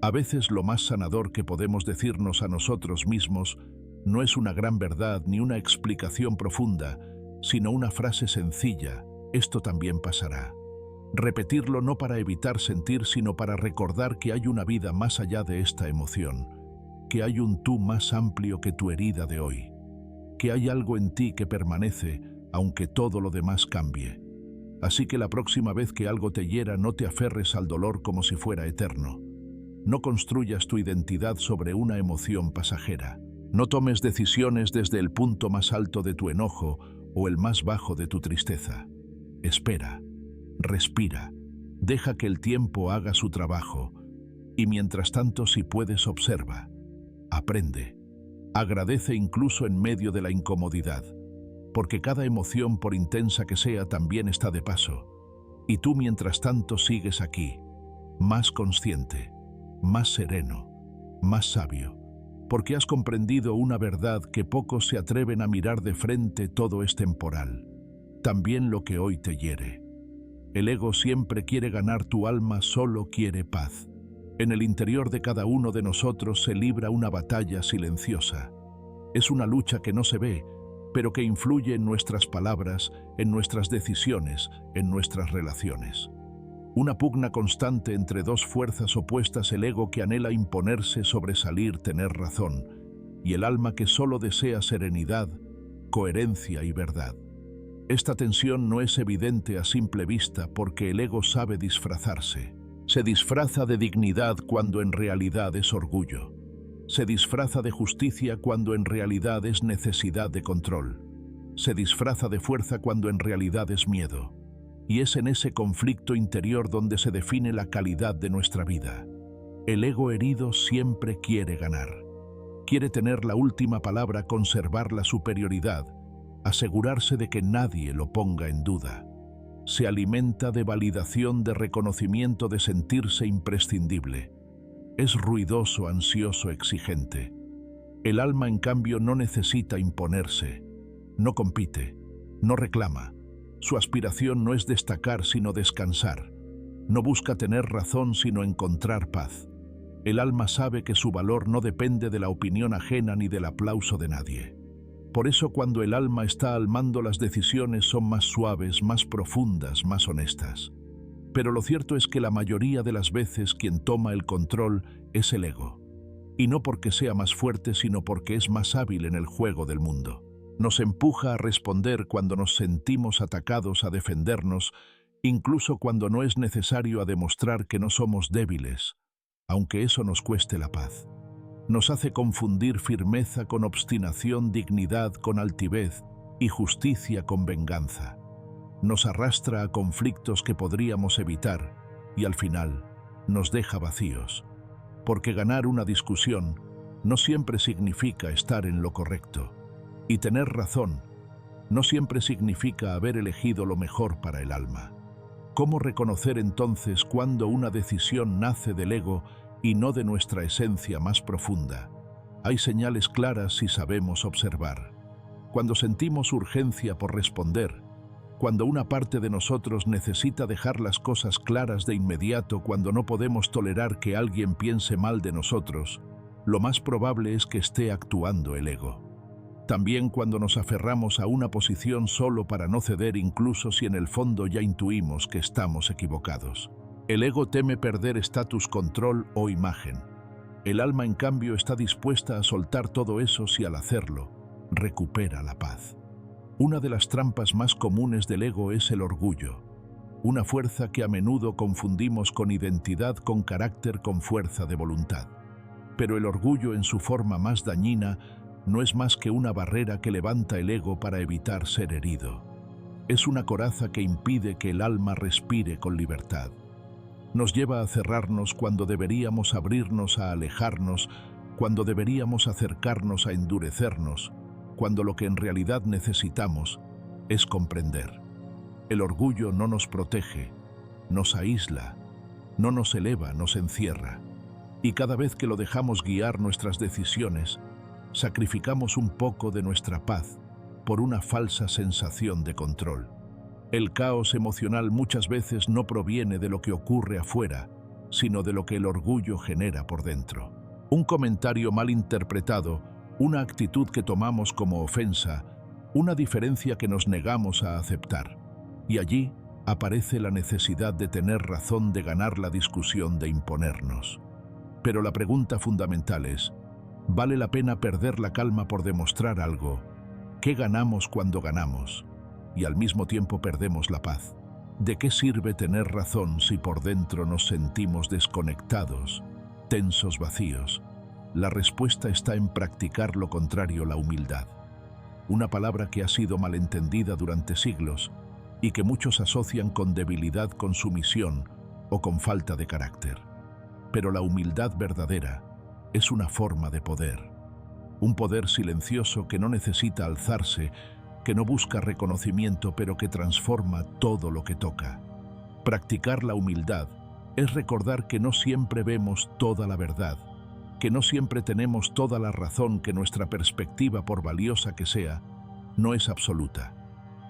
A veces lo más sanador que podemos decirnos a nosotros mismos No es una gran verdad ni una explicación profunda, sino una frase sencilla: esto también pasará. Repetirlo no para evitar sentir, sino para recordar que hay una vida más allá de esta emoción, que hay un tú más amplio que tu herida de hoy, que hay algo en ti que permanece aunque todo lo demás cambie. Así que la próxima vez que algo te hiera, no te aferres al dolor como si fuera eterno. No construyas tu identidad sobre una emoción pasajera. No tomes decisiones desde el punto más alto de tu enojo o el más bajo de tu tristeza. Espera, respira, deja que el tiempo haga su trabajo y mientras tanto, si puedes, observa, aprende, agradece incluso en medio de la incomodidad, porque cada emoción, por intensa que sea, también está de paso. Y tú, mientras tanto, sigues aquí, más consciente, más sereno, más sabio, porque has comprendido una verdad que pocos se atreven a mirar de frente: todo es temporal, también lo que hoy te hiere. El ego siempre quiere ganar, tu alma solo quiere paz. En el interior de cada uno de nosotros se libra una batalla silenciosa. Es una lucha que no se ve, pero que influye en nuestras palabras, en nuestras decisiones, en nuestras relaciones. Una pugna constante entre dos fuerzas opuestas: el ego que anhela imponerse, sobresalir, tener razón, y el alma que solo desea serenidad, coherencia y verdad. Esta tensión no es evidente a simple vista porque el ego sabe disfrazarse. Se disfraza de dignidad cuando en realidad es orgullo. Se disfraza de justicia cuando en realidad es necesidad de control. Se disfraza de fuerza cuando en realidad es miedo. Y es en ese conflicto interior donde se define la calidad de nuestra vida. El ego herido siempre quiere ganar. Quiere tener la última palabra, conservar la superioridad, asegurarse de que nadie lo ponga en duda. Se alimenta de validación, de reconocimiento, de sentirse imprescindible. Es ruidoso, ansioso, exigente. El alma, en cambio, no necesita imponerse, no compite, no reclama. Su aspiración no es destacar, sino descansar. No busca tener razón, sino encontrar paz. El alma sabe que su valor no depende de la opinión ajena ni del aplauso de nadie. Por eso, cuando el alma está al mando, las decisiones son más suaves, más profundas, más honestas. Pero lo cierto es que la mayoría de las veces quien toma el control es el ego. Y no porque sea más fuerte, sino porque es más hábil en el juego del mundo. Nos empuja a responder cuando nos sentimos atacados, a defendernos, incluso cuando no es necesario, a demostrar que no somos débiles, aunque eso nos cueste la paz. Nos hace confundir firmeza con obstinación, dignidad con altivez y justicia con venganza. Nos arrastra a conflictos que podríamos evitar y al final nos deja vacíos. Porque ganar una discusión no siempre significa estar en lo correcto. Y tener razón no siempre significa haber elegido lo mejor para el alma. ¿Cómo reconocer entonces cuando una decisión nace del ego y no de nuestra esencia más profunda? Hay señales claras si sabemos observar. Cuando sentimos urgencia por responder, cuando una parte de nosotros necesita dejar las cosas claras de inmediato, cuando no podemos tolerar que alguien piense mal de nosotros, lo más probable es que esté actuando el ego. También cuando nos aferramos a una posición solo para no ceder, incluso si en el fondo ya intuimos que estamos equivocados. El ego teme perder estatus, control o imagen. El alma, en cambio, está dispuesta a soltar todo eso si al hacerlo recupera la paz. Una de las trampas más comunes del ego es el orgullo, una fuerza que a menudo confundimos con identidad, con carácter, con fuerza de voluntad. Pero el orgullo, en su forma más dañina, no es más que una barrera que levanta el ego para evitar ser herido. Es una coraza que impide que el alma respire con libertad. Nos lleva a cerrarnos cuando deberíamos abrirnos, a alejarnos cuando deberíamos acercarnos, a endurecernos cuando lo que en realidad necesitamos es comprender. El orgullo no nos protege, nos aísla, no nos eleva, nos encierra. Y cada vez que lo dejamos guiar nuestras decisiones, sacrificamos un poco de nuestra paz por una falsa sensación de control. El caos emocional muchas veces no proviene de lo que ocurre afuera, sino de lo que el orgullo genera por dentro. Un comentario mal interpretado una actitud que tomamos como ofensa, una diferencia que nos negamos a aceptar. Y allí aparece la necesidad de tener razón, de ganar la discusión, de imponernos. Pero la pregunta fundamental es, ¿vale la pena perder la calma por demostrar algo? ¿Qué ganamos cuando ganamos? Y al mismo tiempo perdemos la paz. ¿De qué sirve tener razón si por dentro nos sentimos desconectados, tensos, vacíos? La respuesta está en practicar lo contrario, la humildad. Una palabra que ha sido malentendida durante siglos y que muchos asocian con debilidad, con sumisión o con falta de carácter. Pero la humildad verdadera es una forma de poder. Un poder silencioso que no necesita alzarse, que no busca reconocimiento, pero que transforma todo lo que toca. Practicar la humildad es recordar que no siempre vemos toda la verdad, que no siempre tenemos toda la razón, que nuestra perspectiva, por valiosa que sea, no es absoluta.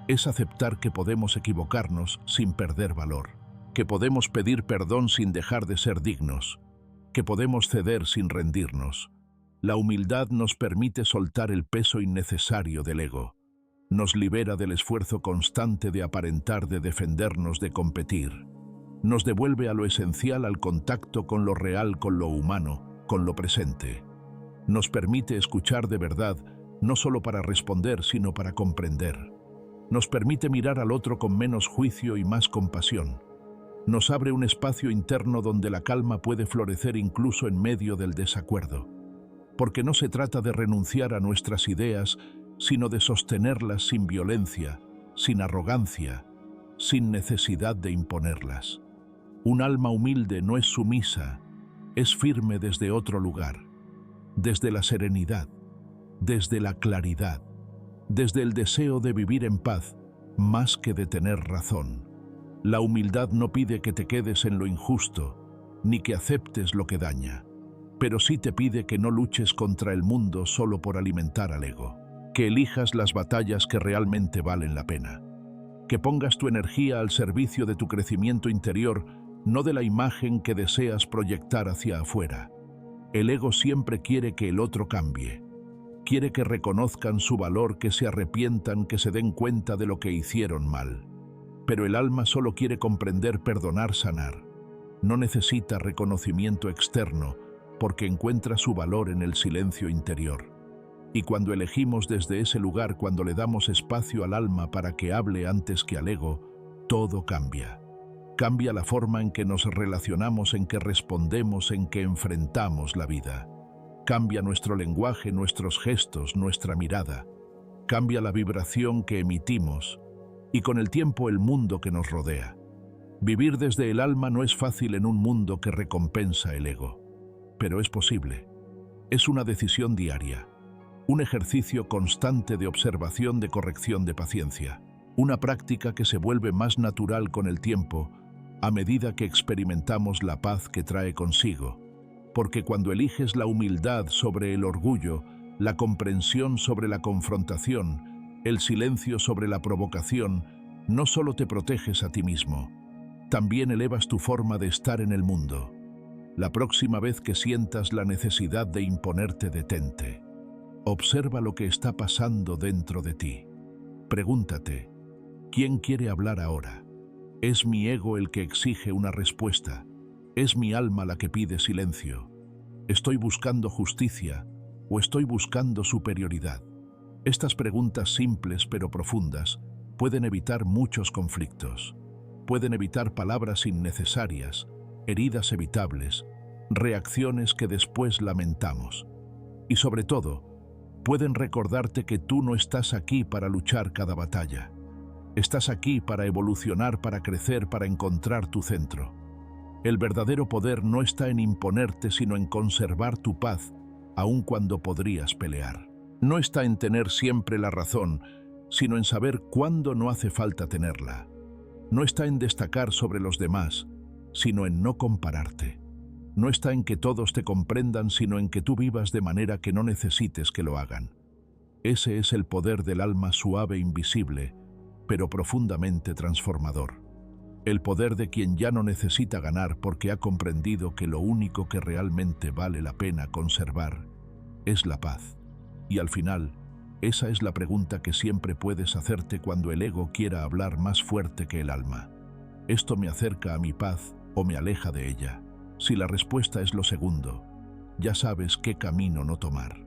Es aceptar que podemos equivocarnos sin perder valor, que podemos pedir perdón sin dejar de ser dignos, que podemos ceder sin rendirnos. La humildad nos permite soltar el peso innecesario del ego. Nos libera del esfuerzo constante de aparentar, de defendernos, de competir. Nos devuelve a lo esencial, al contacto con lo real, con lo humano, con lo presente. Nos permite escuchar de verdad, no solo para responder, sino para comprender. Nos permite mirar al otro con menos juicio y más compasión. Nos abre un espacio interno donde la calma puede florecer incluso en medio del desacuerdo. Porque no se trata de renunciar a nuestras ideas, sino de sostenerlas sin violencia, sin arrogancia, sin necesidad de imponerlas. Un alma humilde no es sumisa, es firme desde otro lugar, desde la serenidad, desde la claridad, desde el deseo de vivir en paz, más que de tener razón. La humildad no pide que te quedes en lo injusto, ni que aceptes lo que daña, pero sí te pide que no luches contra el mundo solo por alimentar al ego. Que elijas las batallas que realmente valen la pena. Que pongas tu energía al servicio de tu crecimiento interior, no de la imagen que deseas proyectar hacia afuera. El ego siempre quiere que el otro cambie. Quiere que reconozcan su valor, que se arrepientan, que se den cuenta de lo que hicieron mal. Pero el alma solo quiere comprender, perdonar, sanar. No necesita reconocimiento externo, porque encuentra su valor en el silencio interior. Y cuando elegimos desde ese lugar, cuando le damos espacio al alma para que hable antes que al ego, todo cambia. Cambia la forma en que nos relacionamos, en que respondemos, en que enfrentamos la vida. Cambia nuestro lenguaje, nuestros gestos, nuestra mirada. Cambia la vibración que emitimos y con el tiempo el mundo que nos rodea. Vivir desde el alma no es fácil en un mundo que recompensa el ego, pero es posible. Es una decisión diaria. Un ejercicio constante de observación, de corrección, de paciencia. Una práctica que se vuelve más natural con el tiempo, a medida que experimentamos la paz que trae consigo. Porque cuando eliges la humildad sobre el orgullo, la comprensión sobre la confrontación, el silencio sobre la provocación, no solo te proteges a ti mismo, también elevas tu forma de estar en el mundo. La próxima vez que sientas la necesidad de imponerte, detente. Observa lo que está pasando dentro de ti. Pregúntate, ¿quién quiere hablar ahora? ¿Es mi ego el que exige una respuesta? ¿Es mi alma la que pide silencio? ¿Estoy buscando justicia o estoy buscando superioridad? Estas preguntas simples pero profundas pueden evitar muchos conflictos. Pueden evitar palabras innecesarias, heridas evitables, reacciones que después lamentamos. Y sobre todo, pueden recordarte que tú no estás aquí para luchar cada batalla. Estás aquí para evolucionar, para crecer, para encontrar tu centro. El verdadero poder no está en imponerte, sino en conservar tu paz, aun cuando podrías pelear. No está en tener siempre la razón, sino en saber cuándo no hace falta tenerla. No está en destacar sobre los demás, sino en no compararte. No está en que todos te comprendan, sino en que tú vivas de manera que no necesites que lo hagan. Ese es el poder del alma suave, invisible, pero profundamente transformador. El poder de quien ya no necesita ganar porque ha comprendido que lo único que realmente vale la pena conservar es la paz. Y al final, esa es la pregunta que siempre puedes hacerte cuando el ego quiera hablar más fuerte que el alma. ¿Esto me acerca a mi paz o me aleja de ella? Si la respuesta es lo segundo, ya sabes qué camino no tomar.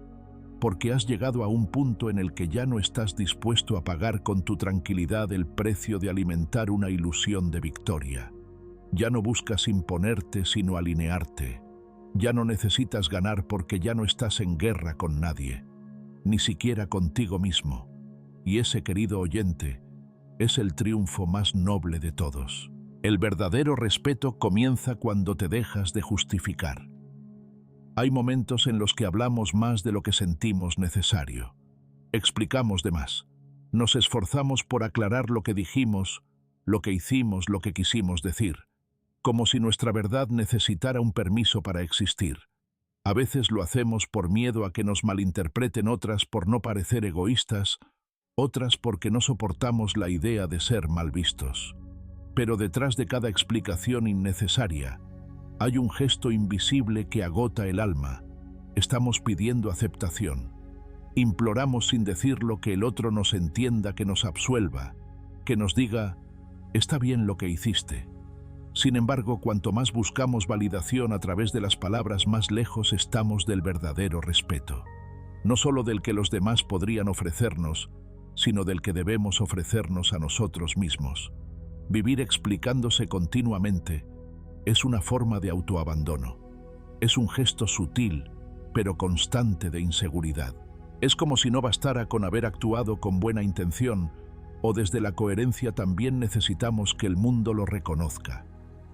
Porque has llegado a un punto en el que ya no estás dispuesto a pagar con tu tranquilidad el precio de alimentar una ilusión de victoria. Ya no buscas imponerte sino alinearte. Ya no necesitas ganar porque ya no estás en guerra con nadie, ni siquiera contigo mismo. Y ese, querido oyente, es el triunfo más noble de todos. El verdadero respeto comienza cuando te dejas de justificar. Hay momentos en los que hablamos más de lo que sentimos necesario. Explicamos de más. Nos esforzamos por aclarar lo que dijimos, lo que hicimos, lo que quisimos decir, como si nuestra verdad necesitara un permiso para existir. A veces lo hacemos por miedo a que nos malinterpreten, otras por no parecer egoístas, otras porque no soportamos la idea de ser mal vistos. Pero detrás de cada explicación innecesaria, hay un gesto invisible que agota el alma. Estamos pidiendo aceptación. Imploramos sin decirlo que el otro nos entienda, que nos absuelva, que nos diga, está bien lo que hiciste. Sin embargo, cuanto más buscamos validación a través de las palabras, más lejos estamos del verdadero respeto. No solo del que los demás podrían ofrecernos, sino del que debemos ofrecernos a nosotros mismos. Vivir explicándose continuamente es una forma de autoabandono. Es un gesto sutil, pero constante de inseguridad. Es como si no bastara con haber actuado con buena intención, o desde la coherencia también necesitamos que el mundo lo reconozca,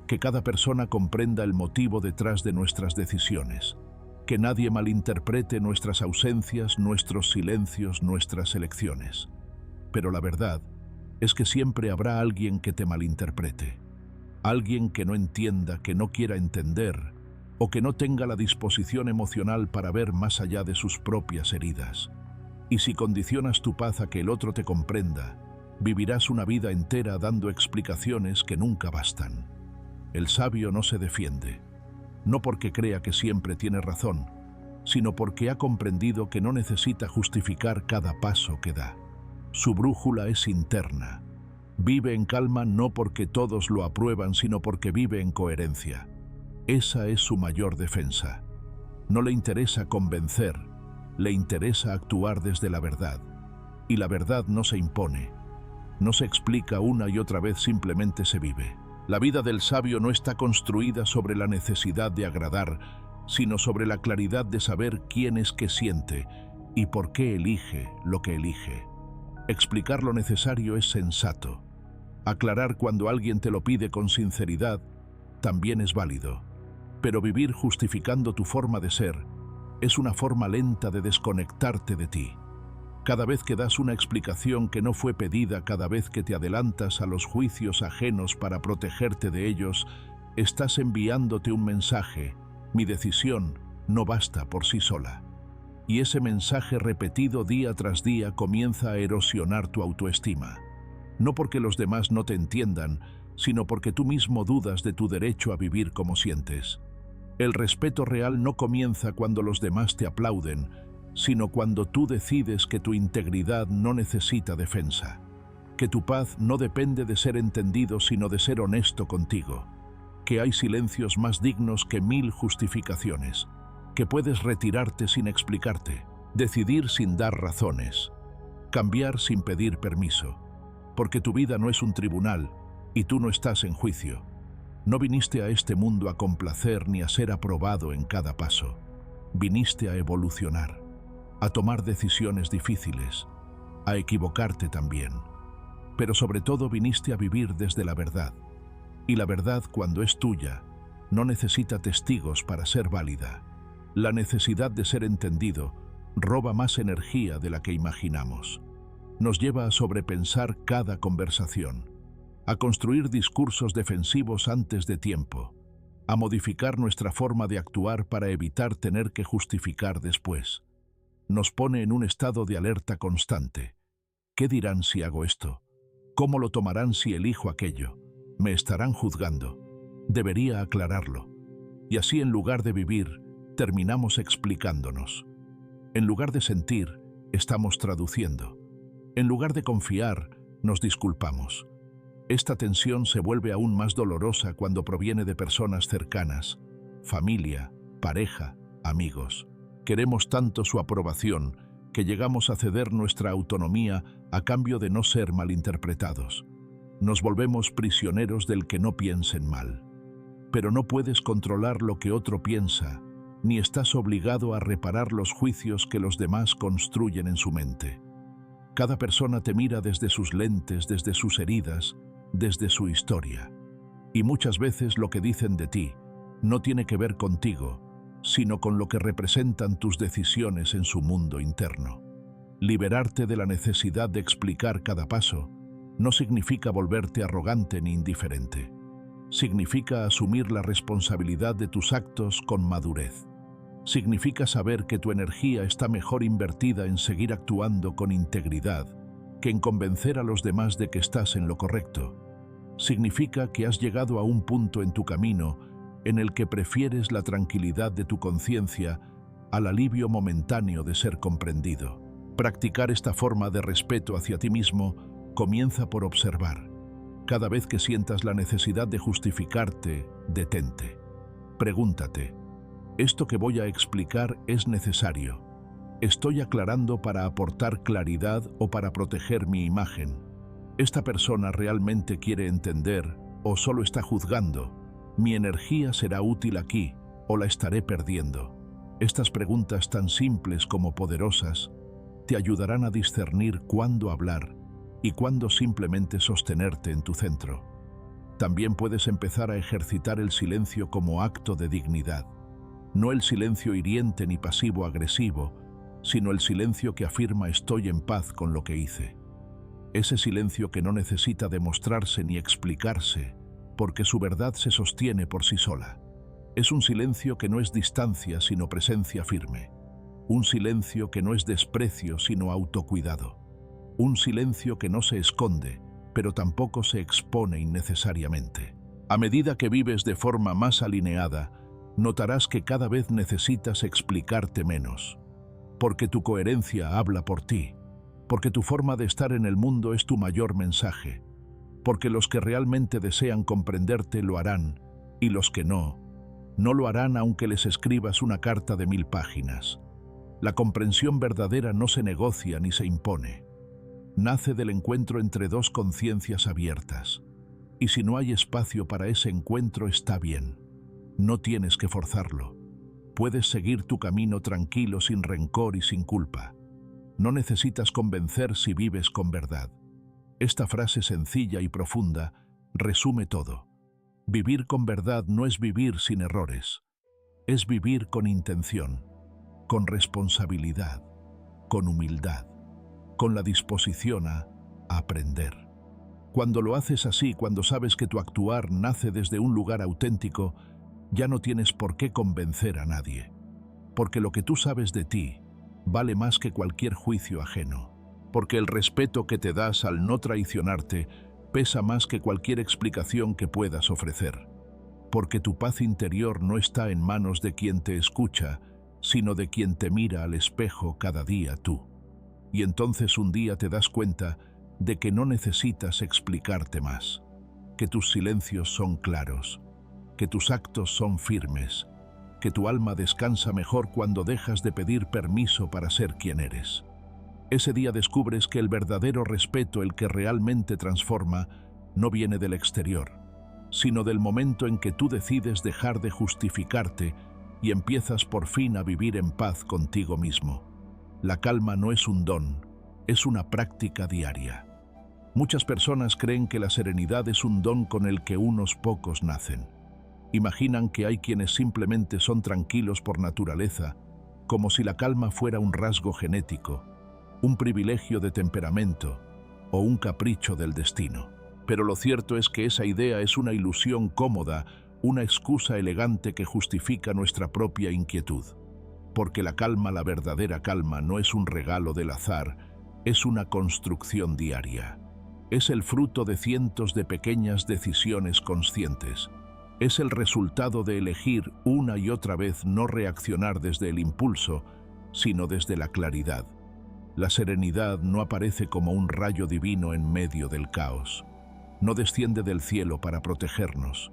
que cada persona comprenda el motivo detrás de nuestras decisiones, que nadie malinterprete nuestras ausencias, nuestros silencios, nuestras elecciones. Pero la verdad es que siempre habrá alguien que te malinterprete. Alguien que no entienda, que no quiera entender, o que no tenga la disposición emocional para ver más allá de sus propias heridas. Y si condicionas tu paz a que el otro te comprenda, vivirás una vida entera dando explicaciones que nunca bastan. El sabio no se defiende, no porque crea que siempre tiene razón, sino porque ha comprendido que no necesita justificar cada paso que da. Su brújula es interna. Vive en calma no porque todos lo aprueban, sino porque vive en coherencia. Esa es su mayor defensa. No le interesa convencer, le interesa actuar desde la verdad. Y la verdad no se impone, no se explica una y otra vez, simplemente se vive. La vida del sabio no está construida sobre la necesidad de agradar, sino sobre la claridad de saber quién es que siente y por qué elige lo que elige. Explicar lo necesario es sensato. Aclarar cuando alguien te lo pide con sinceridad también es válido. Pero vivir justificando tu forma de ser es una forma lenta de desconectarte de ti. Cada vez que das una explicación que no fue pedida, cada vez que te adelantas a los juicios ajenos para protegerte de ellos, estás enviándote un mensaje: mi decisión no basta por sí sola. Y ese mensaje repetido día tras día comienza a erosionar tu autoestima. No porque los demás no te entiendan, sino porque tú mismo dudas de tu derecho a vivir como sientes. El respeto real no comienza cuando los demás te aplauden, sino cuando tú decides que tu integridad no necesita defensa, que tu paz no depende de ser entendido, sino de ser honesto contigo, que hay silencios más dignos que 1000 justificaciones, que puedes retirarte sin explicarte, decidir sin dar razones, cambiar sin pedir permiso, porque tu vida no es un tribunal y tú no estás en juicio. No viniste a este mundo a complacer ni a ser aprobado en cada paso. Viniste a evolucionar, a tomar decisiones difíciles, a equivocarte también. Pero sobre todo viniste a vivir desde la verdad. Y la verdad, cuando es tuya, no necesita testigos para ser válida. La necesidad de ser entendido roba más energía de la que imaginamos. Nos lleva a sobrepensar cada conversación, a construir discursos defensivos antes de tiempo, a modificar nuestra forma de actuar para evitar tener que justificar después. Nos pone en un estado de alerta constante. ¿Qué dirán si hago esto? ¿Cómo lo tomarán si elijo aquello? ¿Me estarán juzgando? Debería aclararlo. Y así, en lugar de vivir, terminamos explicándonos. En lugar de sentir, estamos traduciendo. En lugar de confiar, nos disculpamos. Esta tensión se vuelve aún más dolorosa cuando proviene de personas cercanas, familia, pareja, amigos. Queremos tanto su aprobación que llegamos a ceder nuestra autonomía a cambio de no ser malinterpretados. Nos volvemos prisioneros del que no piensen mal. Pero no puedes controlar lo que otro piensa, ni estás obligado a reparar los juicios que los demás construyen en su mente. Cada persona te mira desde sus lentes, desde sus heridas, desde su historia. Y muchas veces lo que dicen de ti no tiene que ver contigo, sino con lo que representan tus decisiones en su mundo interno. Liberarte de la necesidad de explicar cada paso no significa volverte arrogante ni indiferente. Significa asumir la responsabilidad de tus actos con madurez. Significa saber que tu energía está mejor invertida en seguir actuando con integridad que en convencer a los demás de que estás en lo correcto. Significa que has llegado a un punto en tu camino en el que prefieres la tranquilidad de tu conciencia al alivio momentáneo de ser comprendido. Practicar esta forma de respeto hacia ti mismo comienza por observar. Cada vez que sientas la necesidad de justificarte, detente. Pregúntate, ¿esto que voy a explicar es necesario? ¿Estoy aclarando para aportar claridad o para proteger mi imagen? ¿Esta persona realmente quiere entender o solo está juzgando? ¿Mi energía será útil aquí o la estaré perdiendo? Estas preguntas tan simples como poderosas te ayudarán a discernir cuándo hablar y cuándo simplemente sostenerte en tu centro. También puedes empezar a ejercitar el silencio como acto de dignidad. No el silencio hiriente ni pasivo-agresivo, sino el silencio que afirma estoy en paz con lo que hice. Ese silencio que no necesita demostrarse ni explicarse, porque su verdad se sostiene por sí sola. Es un silencio que no es distancia, sino presencia firme. Un silencio que no es desprecio, sino autocuidado. Un silencio que no se esconde, pero tampoco se expone innecesariamente. A medida que vives de forma más alineada, notarás que cada vez necesitas explicarte menos. Porque tu coherencia habla por ti. Porque tu forma de estar en el mundo es tu mayor mensaje. Porque los que realmente desean comprenderte lo harán, y los que no lo harán aunque les escribas una carta de 1000 páginas. La comprensión verdadera no se negocia ni se impone. Nace del encuentro entre dos conciencias abiertas. Y si no hay espacio para ese encuentro, está bien. No tienes que forzarlo. Puedes seguir tu camino tranquilo, sin rencor y sin culpa. No necesitas convencer si vives con verdad. Esta frase sencilla y profunda resume todo. Vivir con verdad no es vivir sin errores. Es vivir con intención, con responsabilidad, con humildad, con la disposición a aprender. Cuando lo haces así, cuando sabes que tu actuar nace desde un lugar auténtico, ya no tienes por qué convencer a nadie. Porque lo que tú sabes de ti vale más que cualquier juicio ajeno. Porque el respeto que te das al no traicionarte pesa más que cualquier explicación que puedas ofrecer. Porque tu paz interior no está en manos de quien te escucha, sino de quien te mira al espejo cada día tú. Y entonces un día te das cuenta de que no necesitas explicarte más, que tus silencios son claros, que tus actos son firmes, que tu alma descansa mejor cuando dejas de pedir permiso para ser quien eres. Ese día descubres que el verdadero respeto, el que realmente transforma, no viene del exterior, sino del momento en que tú decides dejar de justificarte y empiezas por fin a vivir en paz contigo mismo. La calma no es un don, es una práctica diaria. Muchas personas creen que la serenidad es un don con el que unos pocos nacen. Imaginan que hay quienes simplemente son tranquilos por naturaleza, como si la calma fuera un rasgo genético, un privilegio de temperamento o un capricho del destino. Pero lo cierto es que esa idea es una ilusión cómoda, una excusa elegante que justifica nuestra propia inquietud. Porque la calma, la verdadera calma, no es un regalo del azar, es una construcción diaria. Es el fruto de cientos de pequeñas decisiones conscientes. Es el resultado de elegir una y otra vez no reaccionar desde el impulso, sino desde la claridad. La serenidad no aparece como un rayo divino en medio del caos. No desciende del cielo para protegernos.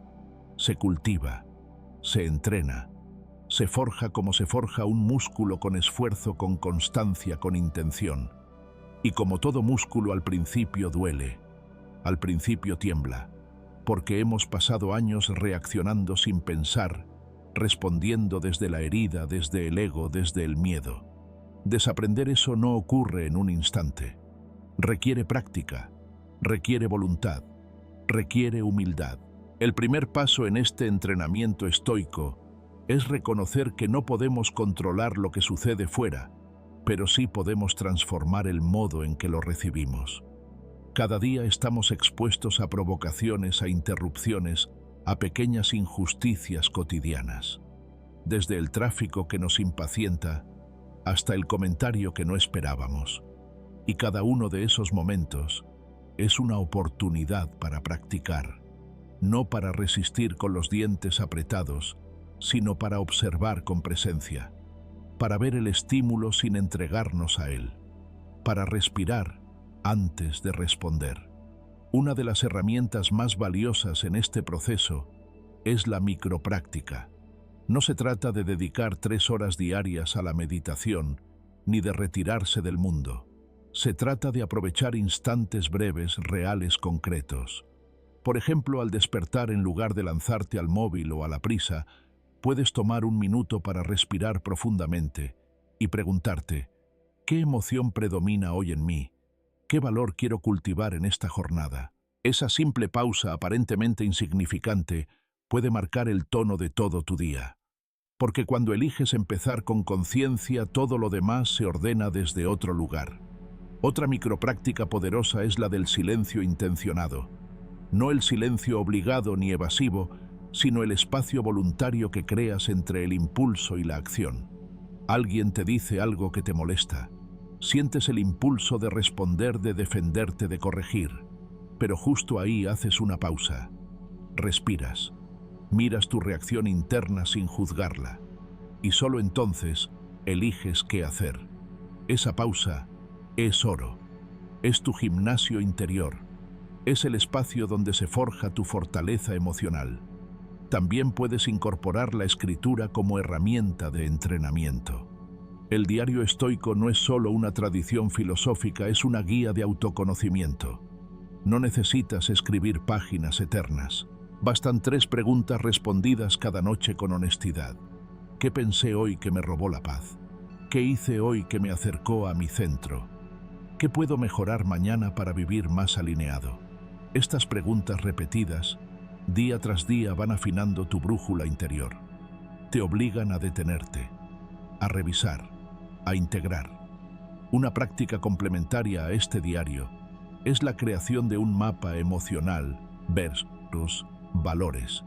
Se cultiva, se entrena, se forja como se forja un músculo con esfuerzo, con constancia, con intención. Y como todo músculo al principio duele, al principio tiembla, porque hemos pasado años reaccionando sin pensar, respondiendo desde la herida, desde el ego, desde el miedo. Desaprender eso no ocurre en un instante. Requiere práctica, requiere voluntad, requiere humildad. El primer paso en este entrenamiento estoico es reconocer que no podemos controlar lo que sucede fuera, pero sí podemos transformar el modo en que lo recibimos. Cada día estamos expuestos a provocaciones, a interrupciones, a pequeñas injusticias cotidianas. Desde el tráfico que nos impacienta hasta el comentario que no esperábamos. Y cada uno de esos momentos es una oportunidad para practicar, no para resistir con los dientes apretados, sino para observar con presencia, para ver el estímulo sin entregarnos a él, para respirar antes de responder. Una de las herramientas más valiosas en este proceso es la micropráctica. No se trata de dedicar 3 horas diarias a la meditación, ni de retirarse del mundo. Se trata de aprovechar instantes breves, reales, concretos. Por ejemplo, al despertar, en lugar de lanzarte al móvil o a la prisa, puedes tomar un minuto para respirar profundamente y preguntarte: ¿qué emoción predomina hoy en mí? ¿Qué valor quiero cultivar en esta jornada? Esa simple pausa aparentemente insignificante puede marcar el tono de todo tu día. Porque cuando eliges empezar con conciencia, todo lo demás se ordena desde otro lugar. Otra micropráctica poderosa es la del silencio intencionado. No el silencio obligado ni evasivo, sino el espacio voluntario que creas entre el impulso y la acción. Alguien te dice algo que te molesta. Sientes el impulso de responder, de defenderte, de corregir. Pero justo ahí haces una pausa. Respiras. Miras tu reacción interna sin juzgarla. Y solo entonces eliges qué hacer. Esa pausa es oro. Es tu gimnasio interior. Es el espacio donde se forja tu fortaleza emocional. También puedes incorporar la escritura como herramienta de entrenamiento. El diario estoico no es solo una tradición filosófica, es una guía de autoconocimiento. No necesitas escribir páginas eternas. Bastan 3 preguntas respondidas cada noche con honestidad. ¿Qué pensé hoy que me robó la paz? ¿Qué hice hoy que me acercó a mi centro? ¿Qué puedo mejorar mañana para vivir más alineado? Estas preguntas repetidas, día tras día, van afinando tu brújula interior. Te obligan a detenerte, a revisar, a integrar. Una práctica complementaria a este diario es la creación de un mapa emocional versus valores.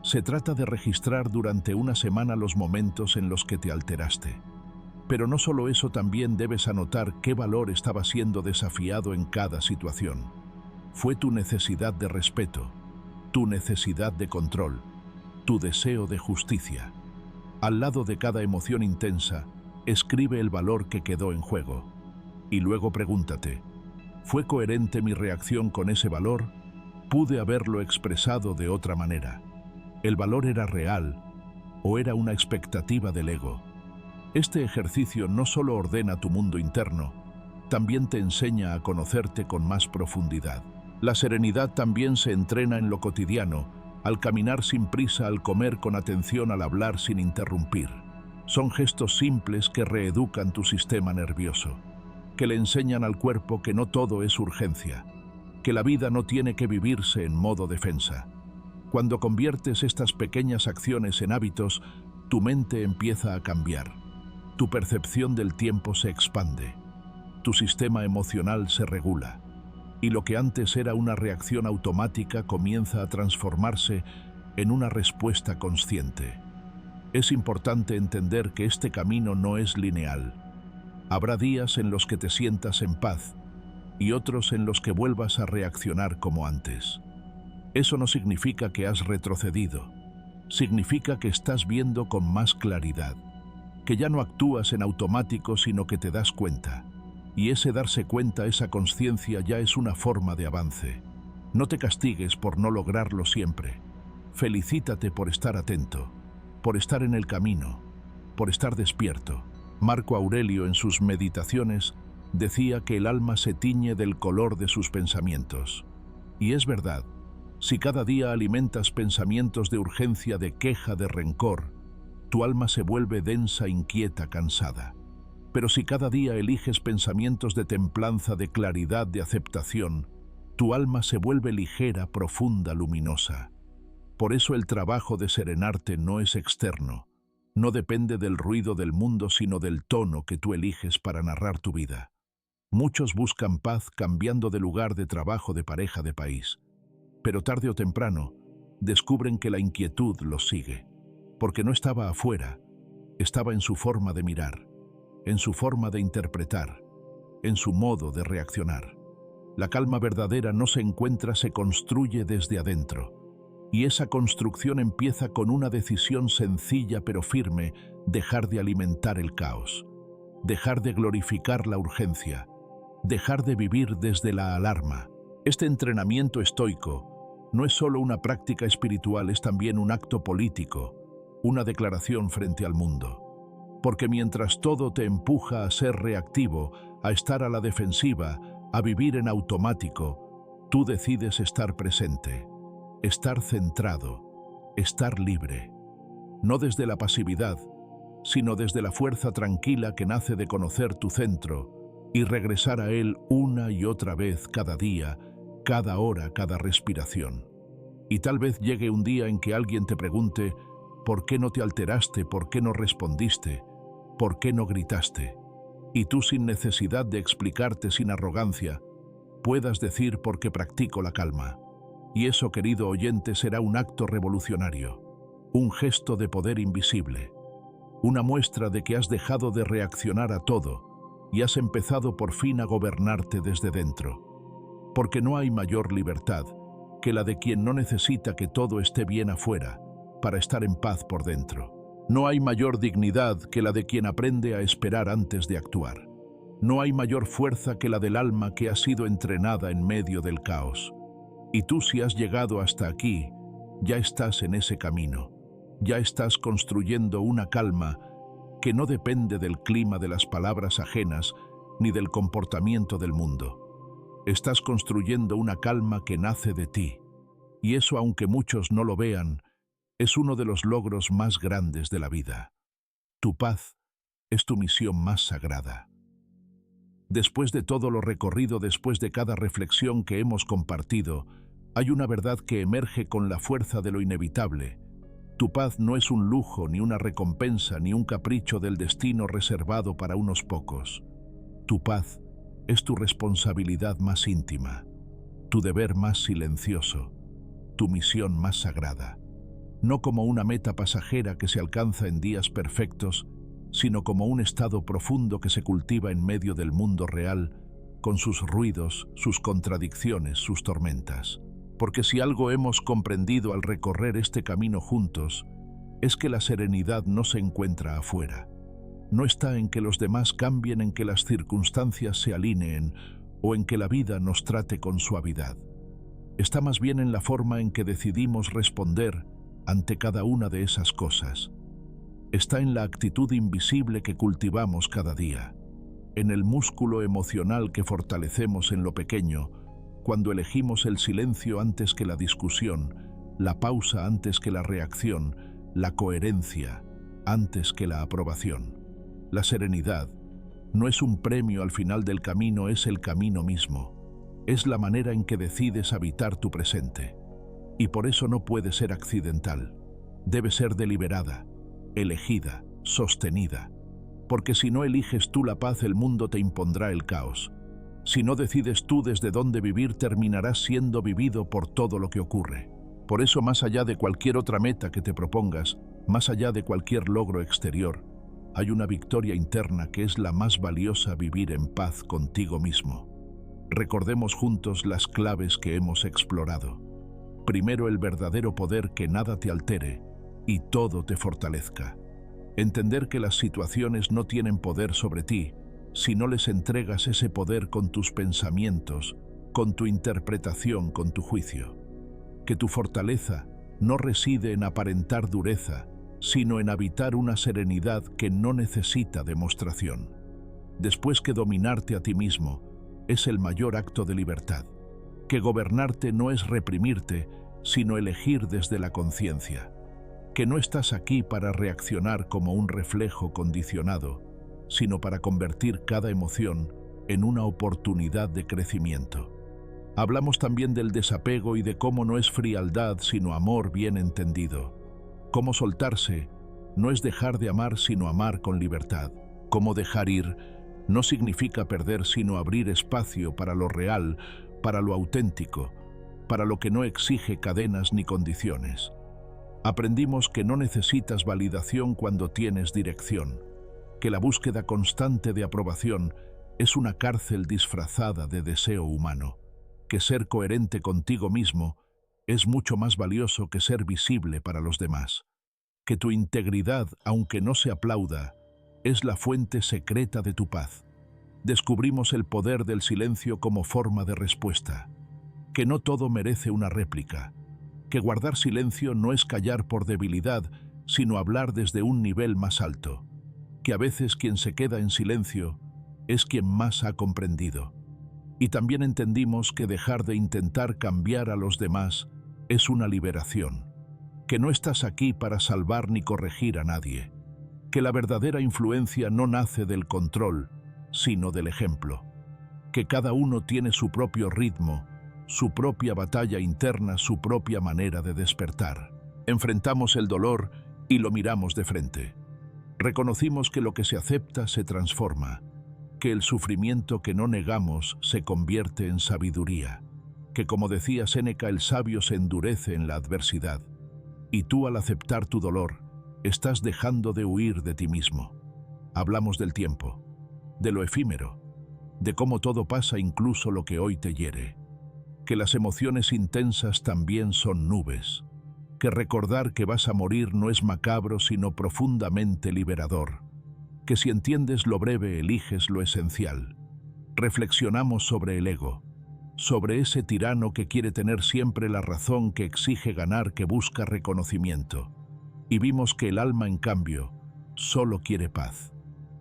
Se trata de registrar durante una semana los momentos en los que te alteraste. Pero no solo eso, también debes anotar qué valor estaba siendo desafiado en cada situación. Fue tu necesidad de respeto, tu necesidad de control, tu deseo de justicia. Al lado de cada emoción intensa, escribe el valor que quedó en juego. Y luego pregúntate: ¿fue coherente mi reacción con ese valor? ¿Pude haberlo expresado de otra manera? ¿El valor era real o era una expectativa del ego? Este ejercicio no solo ordena tu mundo interno, también te enseña a conocerte con más profundidad. La serenidad también se entrena en lo cotidiano, al caminar sin prisa, al comer con atención, al hablar sin interrumpir. Son gestos simples que reeducan tu sistema nervioso, que le enseñan al cuerpo que no todo es urgencia, que la vida no tiene que vivirse en modo defensa. Cuando conviertes estas pequeñas acciones en hábitos, tu mente empieza a cambiar. Tu percepción del tiempo se expande. Tu sistema emocional se regula. Y lo que antes era una reacción automática comienza a transformarse en una respuesta consciente. Es importante entender que este camino no es lineal. Habrá días en los que te sientas en paz y otros en los que vuelvas a reaccionar como antes. Eso no significa que has retrocedido. Significa que estás viendo con más claridad, que ya no actúas en automático, sino que te das cuenta. Y ese darse cuenta, esa conciencia ya es una forma de avance. No te castigues por no lograrlo siempre. Felicítate por estar atento, por estar en el camino, por estar despierto. Marco Aurelio en sus Meditaciones decía que el alma se tiñe del color de sus pensamientos. Y es verdad, si cada día alimentas pensamientos de urgencia, de queja, de rencor, tu alma se vuelve densa, inquieta, cansada. Pero si cada día eliges pensamientos de templanza, de claridad, de aceptación, tu alma se vuelve ligera, profunda, luminosa. Por eso el trabajo de serenarte no es externo, no depende del ruido del mundo, sino del tono que tú eliges para narrar tu vida. Muchos buscan paz cambiando de lugar, de trabajo, de pareja, de país. Pero tarde o temprano descubren que la inquietud los sigue, porque no estaba afuera, estaba en su forma de mirar, en su forma de interpretar, en su modo de reaccionar. La calma verdadera no se encuentra, se construye desde adentro. Y esa construcción empieza con una decisión sencilla pero firme: dejar de alimentar el caos, dejar de glorificar la urgencia, dejar de vivir desde la alarma. Este entrenamiento estoico no es solo una práctica espiritual, es también un acto político, una declaración frente al mundo. Porque mientras todo te empuja a ser reactivo, a estar a la defensiva, a vivir en automático, tú decides estar presente, estar centrado, estar libre. No desde la pasividad, sino desde la fuerza tranquila que nace de conocer tu centro y regresar a él una y otra vez, cada día, cada hora, cada respiración. Y tal vez llegue un día en que alguien te pregunte: ¿por qué no te alteraste? ¿Por qué no respondiste? ¿Por qué no gritaste? Y tú, sin necesidad de explicarte, sin arrogancia, puedas decir: porque practico la calma. Y eso, querido oyente, será un acto revolucionario, un gesto de poder invisible, una muestra de que has dejado de reaccionar a todo y has empezado por fin a gobernarte desde dentro. Porque no hay mayor libertad que la de quien no necesita que todo esté bien afuera para estar en paz por dentro. No hay mayor dignidad que la de quien aprende a esperar antes de actuar. No hay mayor fuerza que la del alma que ha sido entrenada en medio del caos. Y tú, si has llegado hasta aquí, ya estás en ese camino. Ya estás construyendo una calma que no depende del clima, de las palabras ajenas, ni del comportamiento del mundo. Estás construyendo una calma que nace de ti. Y eso, aunque muchos no lo vean, es uno de los logros más grandes de la vida. Tu paz es tu misión más sagrada. Después de todo lo recorrido, después de cada reflexión que hemos compartido, hay una verdad que emerge con la fuerza de lo inevitable. Tu paz no es un lujo, ni una recompensa, ni un capricho del destino reservado para unos pocos. Tu paz es tu responsabilidad más íntima, tu deber más silencioso, tu misión más sagrada. No como una meta pasajera que se alcanza en días perfectos, sino como un estado profundo que se cultiva en medio del mundo real, con sus ruidos, sus contradicciones, sus tormentas. Porque si algo hemos comprendido al recorrer este camino juntos, es que la serenidad no se encuentra afuera. No está en que los demás cambien, en que las circunstancias se alineen o en que la vida nos trate con suavidad. Está más bien en la forma en que decidimos responder ante cada una de esas cosas. Está en la actitud invisible que cultivamos cada día, en el músculo emocional que fortalecemos en lo pequeño, cuando elegimos el silencio antes que la discusión, la pausa antes que la reacción, la coherencia antes que la aprobación. La serenidad no es un premio al final del camino, es el camino mismo. Es la manera en que decides habitar tu presente. Y por eso no puede ser accidental. Debe ser deliberada, elegida, sostenida. Porque si no eliges tú la paz, el mundo te impondrá el caos. Si no decides tú desde dónde vivir, terminarás siendo vivido por todo lo que ocurre. Por eso, más allá de cualquier otra meta que te propongas, más allá de cualquier logro exterior, hay una victoria interna que es la más valiosa: vivir en paz contigo mismo. Recordemos juntos las claves que hemos explorado. Primero, el verdadero poder: que nada te altere y todo te fortalezca. Entender que las situaciones no tienen poder sobre ti, si no les entregas ese poder con tus pensamientos, con tu interpretación, con tu juicio. Que tu fortaleza no reside en aparentar dureza, sino en habitar una serenidad que no necesita demostración. Después que dominarte a ti mismo es el mayor acto de libertad. Que gobernarte no es reprimirte, sino elegir desde la conciencia. Que no estás aquí para reaccionar como un reflejo condicionado, sino para convertir cada emoción en una oportunidad de crecimiento. Hablamos también del desapego y de cómo no es frialdad, sino amor bien entendido. Cómo soltarse no es dejar de amar, sino amar con libertad. Cómo dejar ir no significa perder, sino abrir espacio para lo real, para lo auténtico, para lo que no exige cadenas ni condiciones. Aprendimos que no necesitas validación cuando tienes dirección, que la búsqueda constante de aprobación es una cárcel disfrazada de deseo humano, que ser coherente contigo mismo es mucho más valioso que ser visible para los demás, que tu integridad, aunque no se aplauda, es la fuente secreta de tu paz. Descubrimos el poder del silencio como forma de respuesta, que no todo merece una réplica, que guardar silencio no es callar por debilidad, sino hablar desde un nivel más alto, que a veces quien se queda en silencio es quien más ha comprendido. Y también entendimos que dejar de intentar cambiar a los demás es una liberación, que no estás aquí para salvar ni corregir a nadie, que la verdadera influencia no nace del control, sino del ejemplo, que cada uno tiene su propio ritmo, su propia batalla interna, su propia manera de despertar. Enfrentamos el dolor y lo miramos de frente. Reconocimos que lo que se acepta se transforma, que el sufrimiento que no negamos se convierte en sabiduría, que como decía Séneca, el sabio se endurece en la adversidad, y tú al aceptar tu dolor, estás dejando de huir de ti mismo. Hablamos del tiempo, de lo efímero, de cómo todo pasa, incluso lo que hoy te hiere, que las emociones intensas también son nubes, que recordar que vas a morir no es macabro sino profundamente liberador, que si entiendes lo breve eliges lo esencial. Reflexionamos sobre el ego, sobre ese tirano que quiere tener siempre la razón, que exige ganar, que busca reconocimiento. Y vimos que el alma, en cambio, solo quiere paz,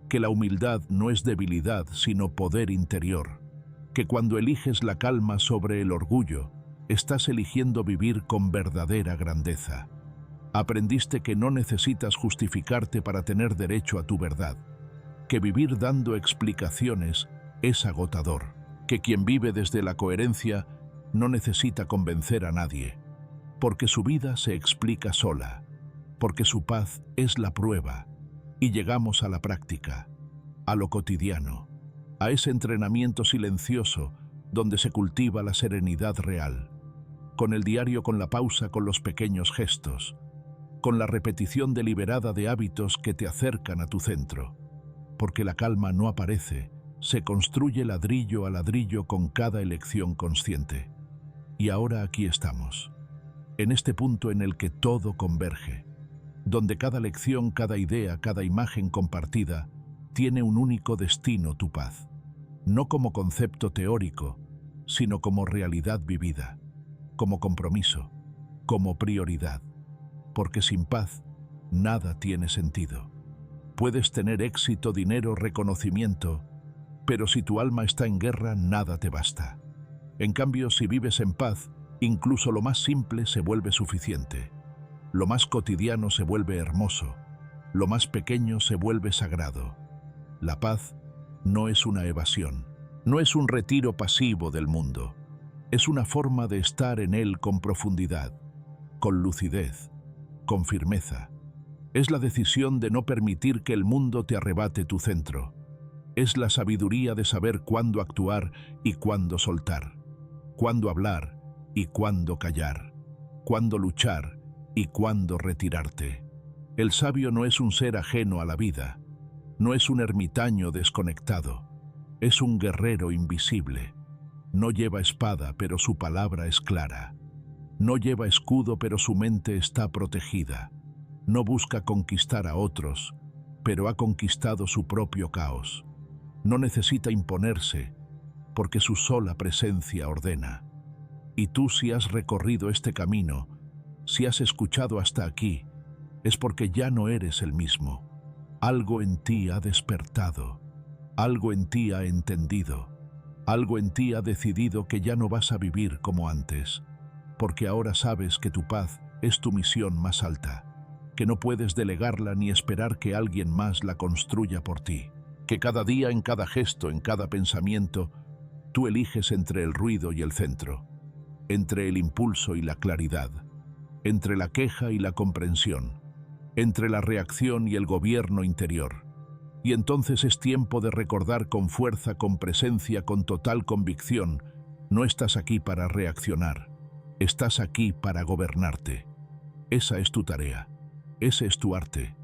que la humildad no es debilidad sino poder interior, que cuando eliges la calma sobre el orgullo, estás eligiendo vivir con verdadera grandeza. Aprendiste que no necesitas justificarte para tener derecho a tu verdad, que vivir dando explicaciones es agotador, que quien vive desde la coherencia no necesita convencer a nadie, porque su vida se explica sola, porque su paz es la prueba, y llegamos a la práctica, a lo cotidiano, a ese entrenamiento silencioso donde se cultiva la serenidad real, con el diario, con la pausa, con los pequeños gestos, con la repetición deliberada de hábitos que te acercan a tu centro, porque la calma no aparece, se construye ladrillo a ladrillo con cada elección consciente. Y ahora aquí estamos, en este punto en el que todo converge, donde cada lección, cada idea, cada imagen compartida tiene un único destino: tu paz, no como concepto teórico, sino como realidad vivida, como compromiso, como prioridad, porque sin paz nada tiene sentido. Puedes tener éxito, dinero, reconocimiento, pero si tu alma está en guerra, nada te basta. En cambio, si vives en paz, incluso lo más simple se vuelve suficiente. Lo más cotidiano se vuelve hermoso, lo más pequeño se vuelve sagrado. La paz no es una evasión, no es un retiro pasivo del mundo. Es una forma de estar en él con profundidad, con lucidez, con firmeza. Es la decisión de no permitir que el mundo te arrebate tu centro. Es la sabiduría de saber cuándo actuar y cuándo soltar, cuándo hablar y cuándo callar, cuándo luchar y cuándo retirarte. El sabio no es un ser ajeno a la vida, no es un ermitaño desconectado, es un guerrero invisible. No lleva espada, pero su palabra es clara. No lleva escudo, pero su mente está protegida. No busca conquistar a otros, pero ha conquistado su propio caos. No necesita imponerse, porque su sola presencia ordena. Y tú, si has recorrido este camino, si has escuchado hasta aquí, es porque ya no eres el mismo. Algo en ti ha despertado, algo en ti ha entendido, algo en ti ha decidido que ya no vas a vivir como antes, porque ahora sabes que tu paz es tu misión más alta, que no puedes delegarla ni esperar que alguien más la construya por ti, que cada día, en cada gesto, en cada pensamiento, tú eliges entre el ruido y el centro, entre el impulso y la claridad, entre la queja y la comprensión, entre la reacción y el gobierno interior. Y entonces es tiempo de recordar con fuerza, con presencia, con total convicción: no estás aquí para reaccionar, estás aquí para gobernarte. Esa es tu tarea, ese es tu arte,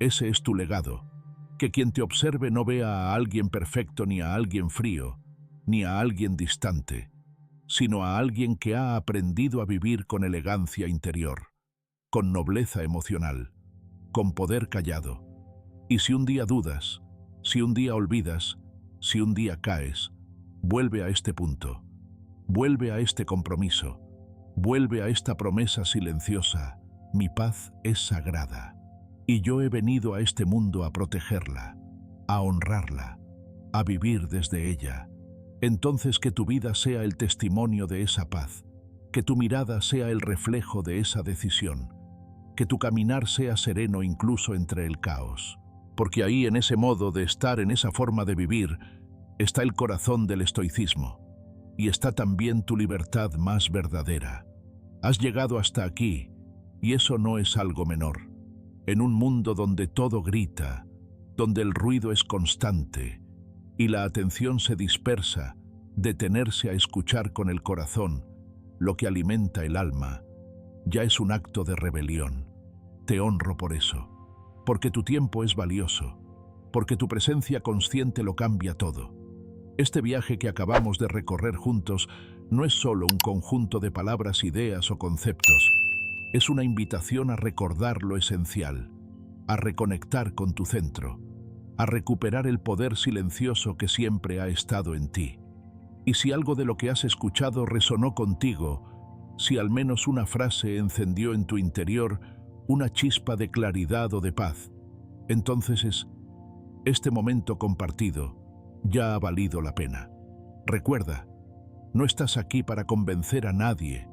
ese es tu legado. Que quien te observe no vea a alguien perfecto, ni a alguien frío, ni a alguien distante, sino a alguien que ha aprendido a vivir con elegancia interior, con nobleza emocional, con poder callado. Y si un día dudas, si un día olvidas, si un día caes, vuelve a este punto, vuelve a este compromiso, vuelve a esta promesa silenciosa: mi paz es sagrada, y yo he venido a este mundo a protegerla, a honrarla, a vivir desde ella. Entonces que tu vida sea el testimonio de esa paz, que tu mirada sea el reflejo de esa decisión, que tu caminar sea sereno incluso entre el caos. Porque ahí, en ese modo de estar, en esa forma de vivir, está el corazón del estoicismo, y está también tu libertad más verdadera. Has llegado hasta aquí, y eso no es algo menor. En un mundo donde todo grita, donde el ruido es constante, y la atención se dispersa, detenerse a escuchar con el corazón lo que alimenta el alma, ya es un acto de rebelión. Te honro por eso, porque tu tiempo es valioso, porque tu presencia consciente lo cambia todo. Este viaje que acabamos de recorrer juntos no es solo un conjunto de palabras, ideas o conceptos. Es una invitación a recordar lo esencial, a reconectar con tu centro, a recuperar el poder silencioso que siempre ha estado en ti. Y si algo de lo que has escuchado resonó contigo, si al menos una frase encendió en tu interior una chispa de claridad o de paz, entonces este momento compartido ya ha valido la pena. Recuerda, no estás aquí para convencer a nadie,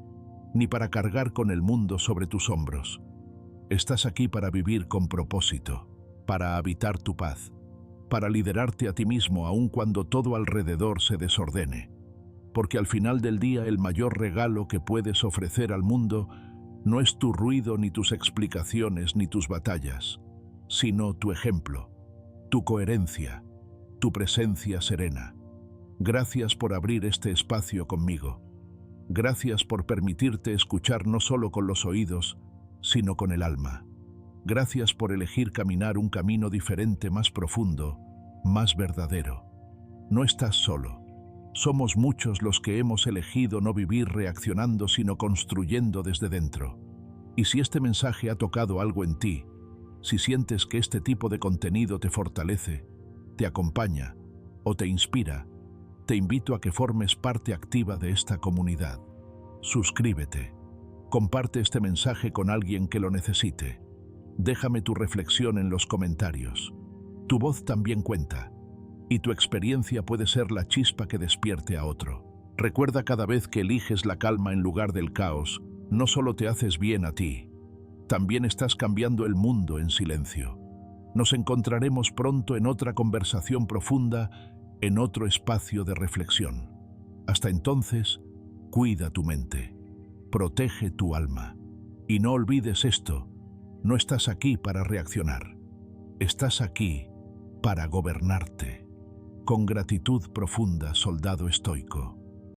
ni para cargar con el mundo sobre tus hombros. Estás aquí para vivir con propósito, para habitar tu paz, para liderarte a ti mismo aun cuando todo alrededor se desordene. Porque al final del día el mayor regalo que puedes ofrecer al mundo no es tu ruido, ni tus explicaciones, ni tus batallas, sino tu ejemplo, tu coherencia, tu presencia serena. Gracias por abrir este espacio conmigo. Gracias por permitirte escuchar no solo con los oídos, sino con el alma. Gracias por elegir caminar un camino diferente, más profundo, más verdadero. No estás solo. Somos muchos los que hemos elegido no vivir reaccionando, sino construyendo desde dentro. Y si este mensaje ha tocado algo en ti, si sientes que este tipo de contenido te fortalece, te acompaña o te inspira, te invito a que formes parte activa de esta comunidad. Suscríbete. Comparte este mensaje con alguien que lo necesite. Déjame tu reflexión en los comentarios. Tu voz también cuenta, y tu experiencia puede ser la chispa que despierte a otro. Recuerda, cada vez que eliges la calma en lugar del caos, no solo te haces bien a ti, también estás cambiando el mundo en silencio. Nos encontraremos pronto en otra conversación profunda, en otro espacio de reflexión. Hasta entonces, cuida tu mente, protege tu alma. Y no olvides esto: no estás aquí para reaccionar, estás aquí para gobernarte. Con gratitud profunda, soldado estoico.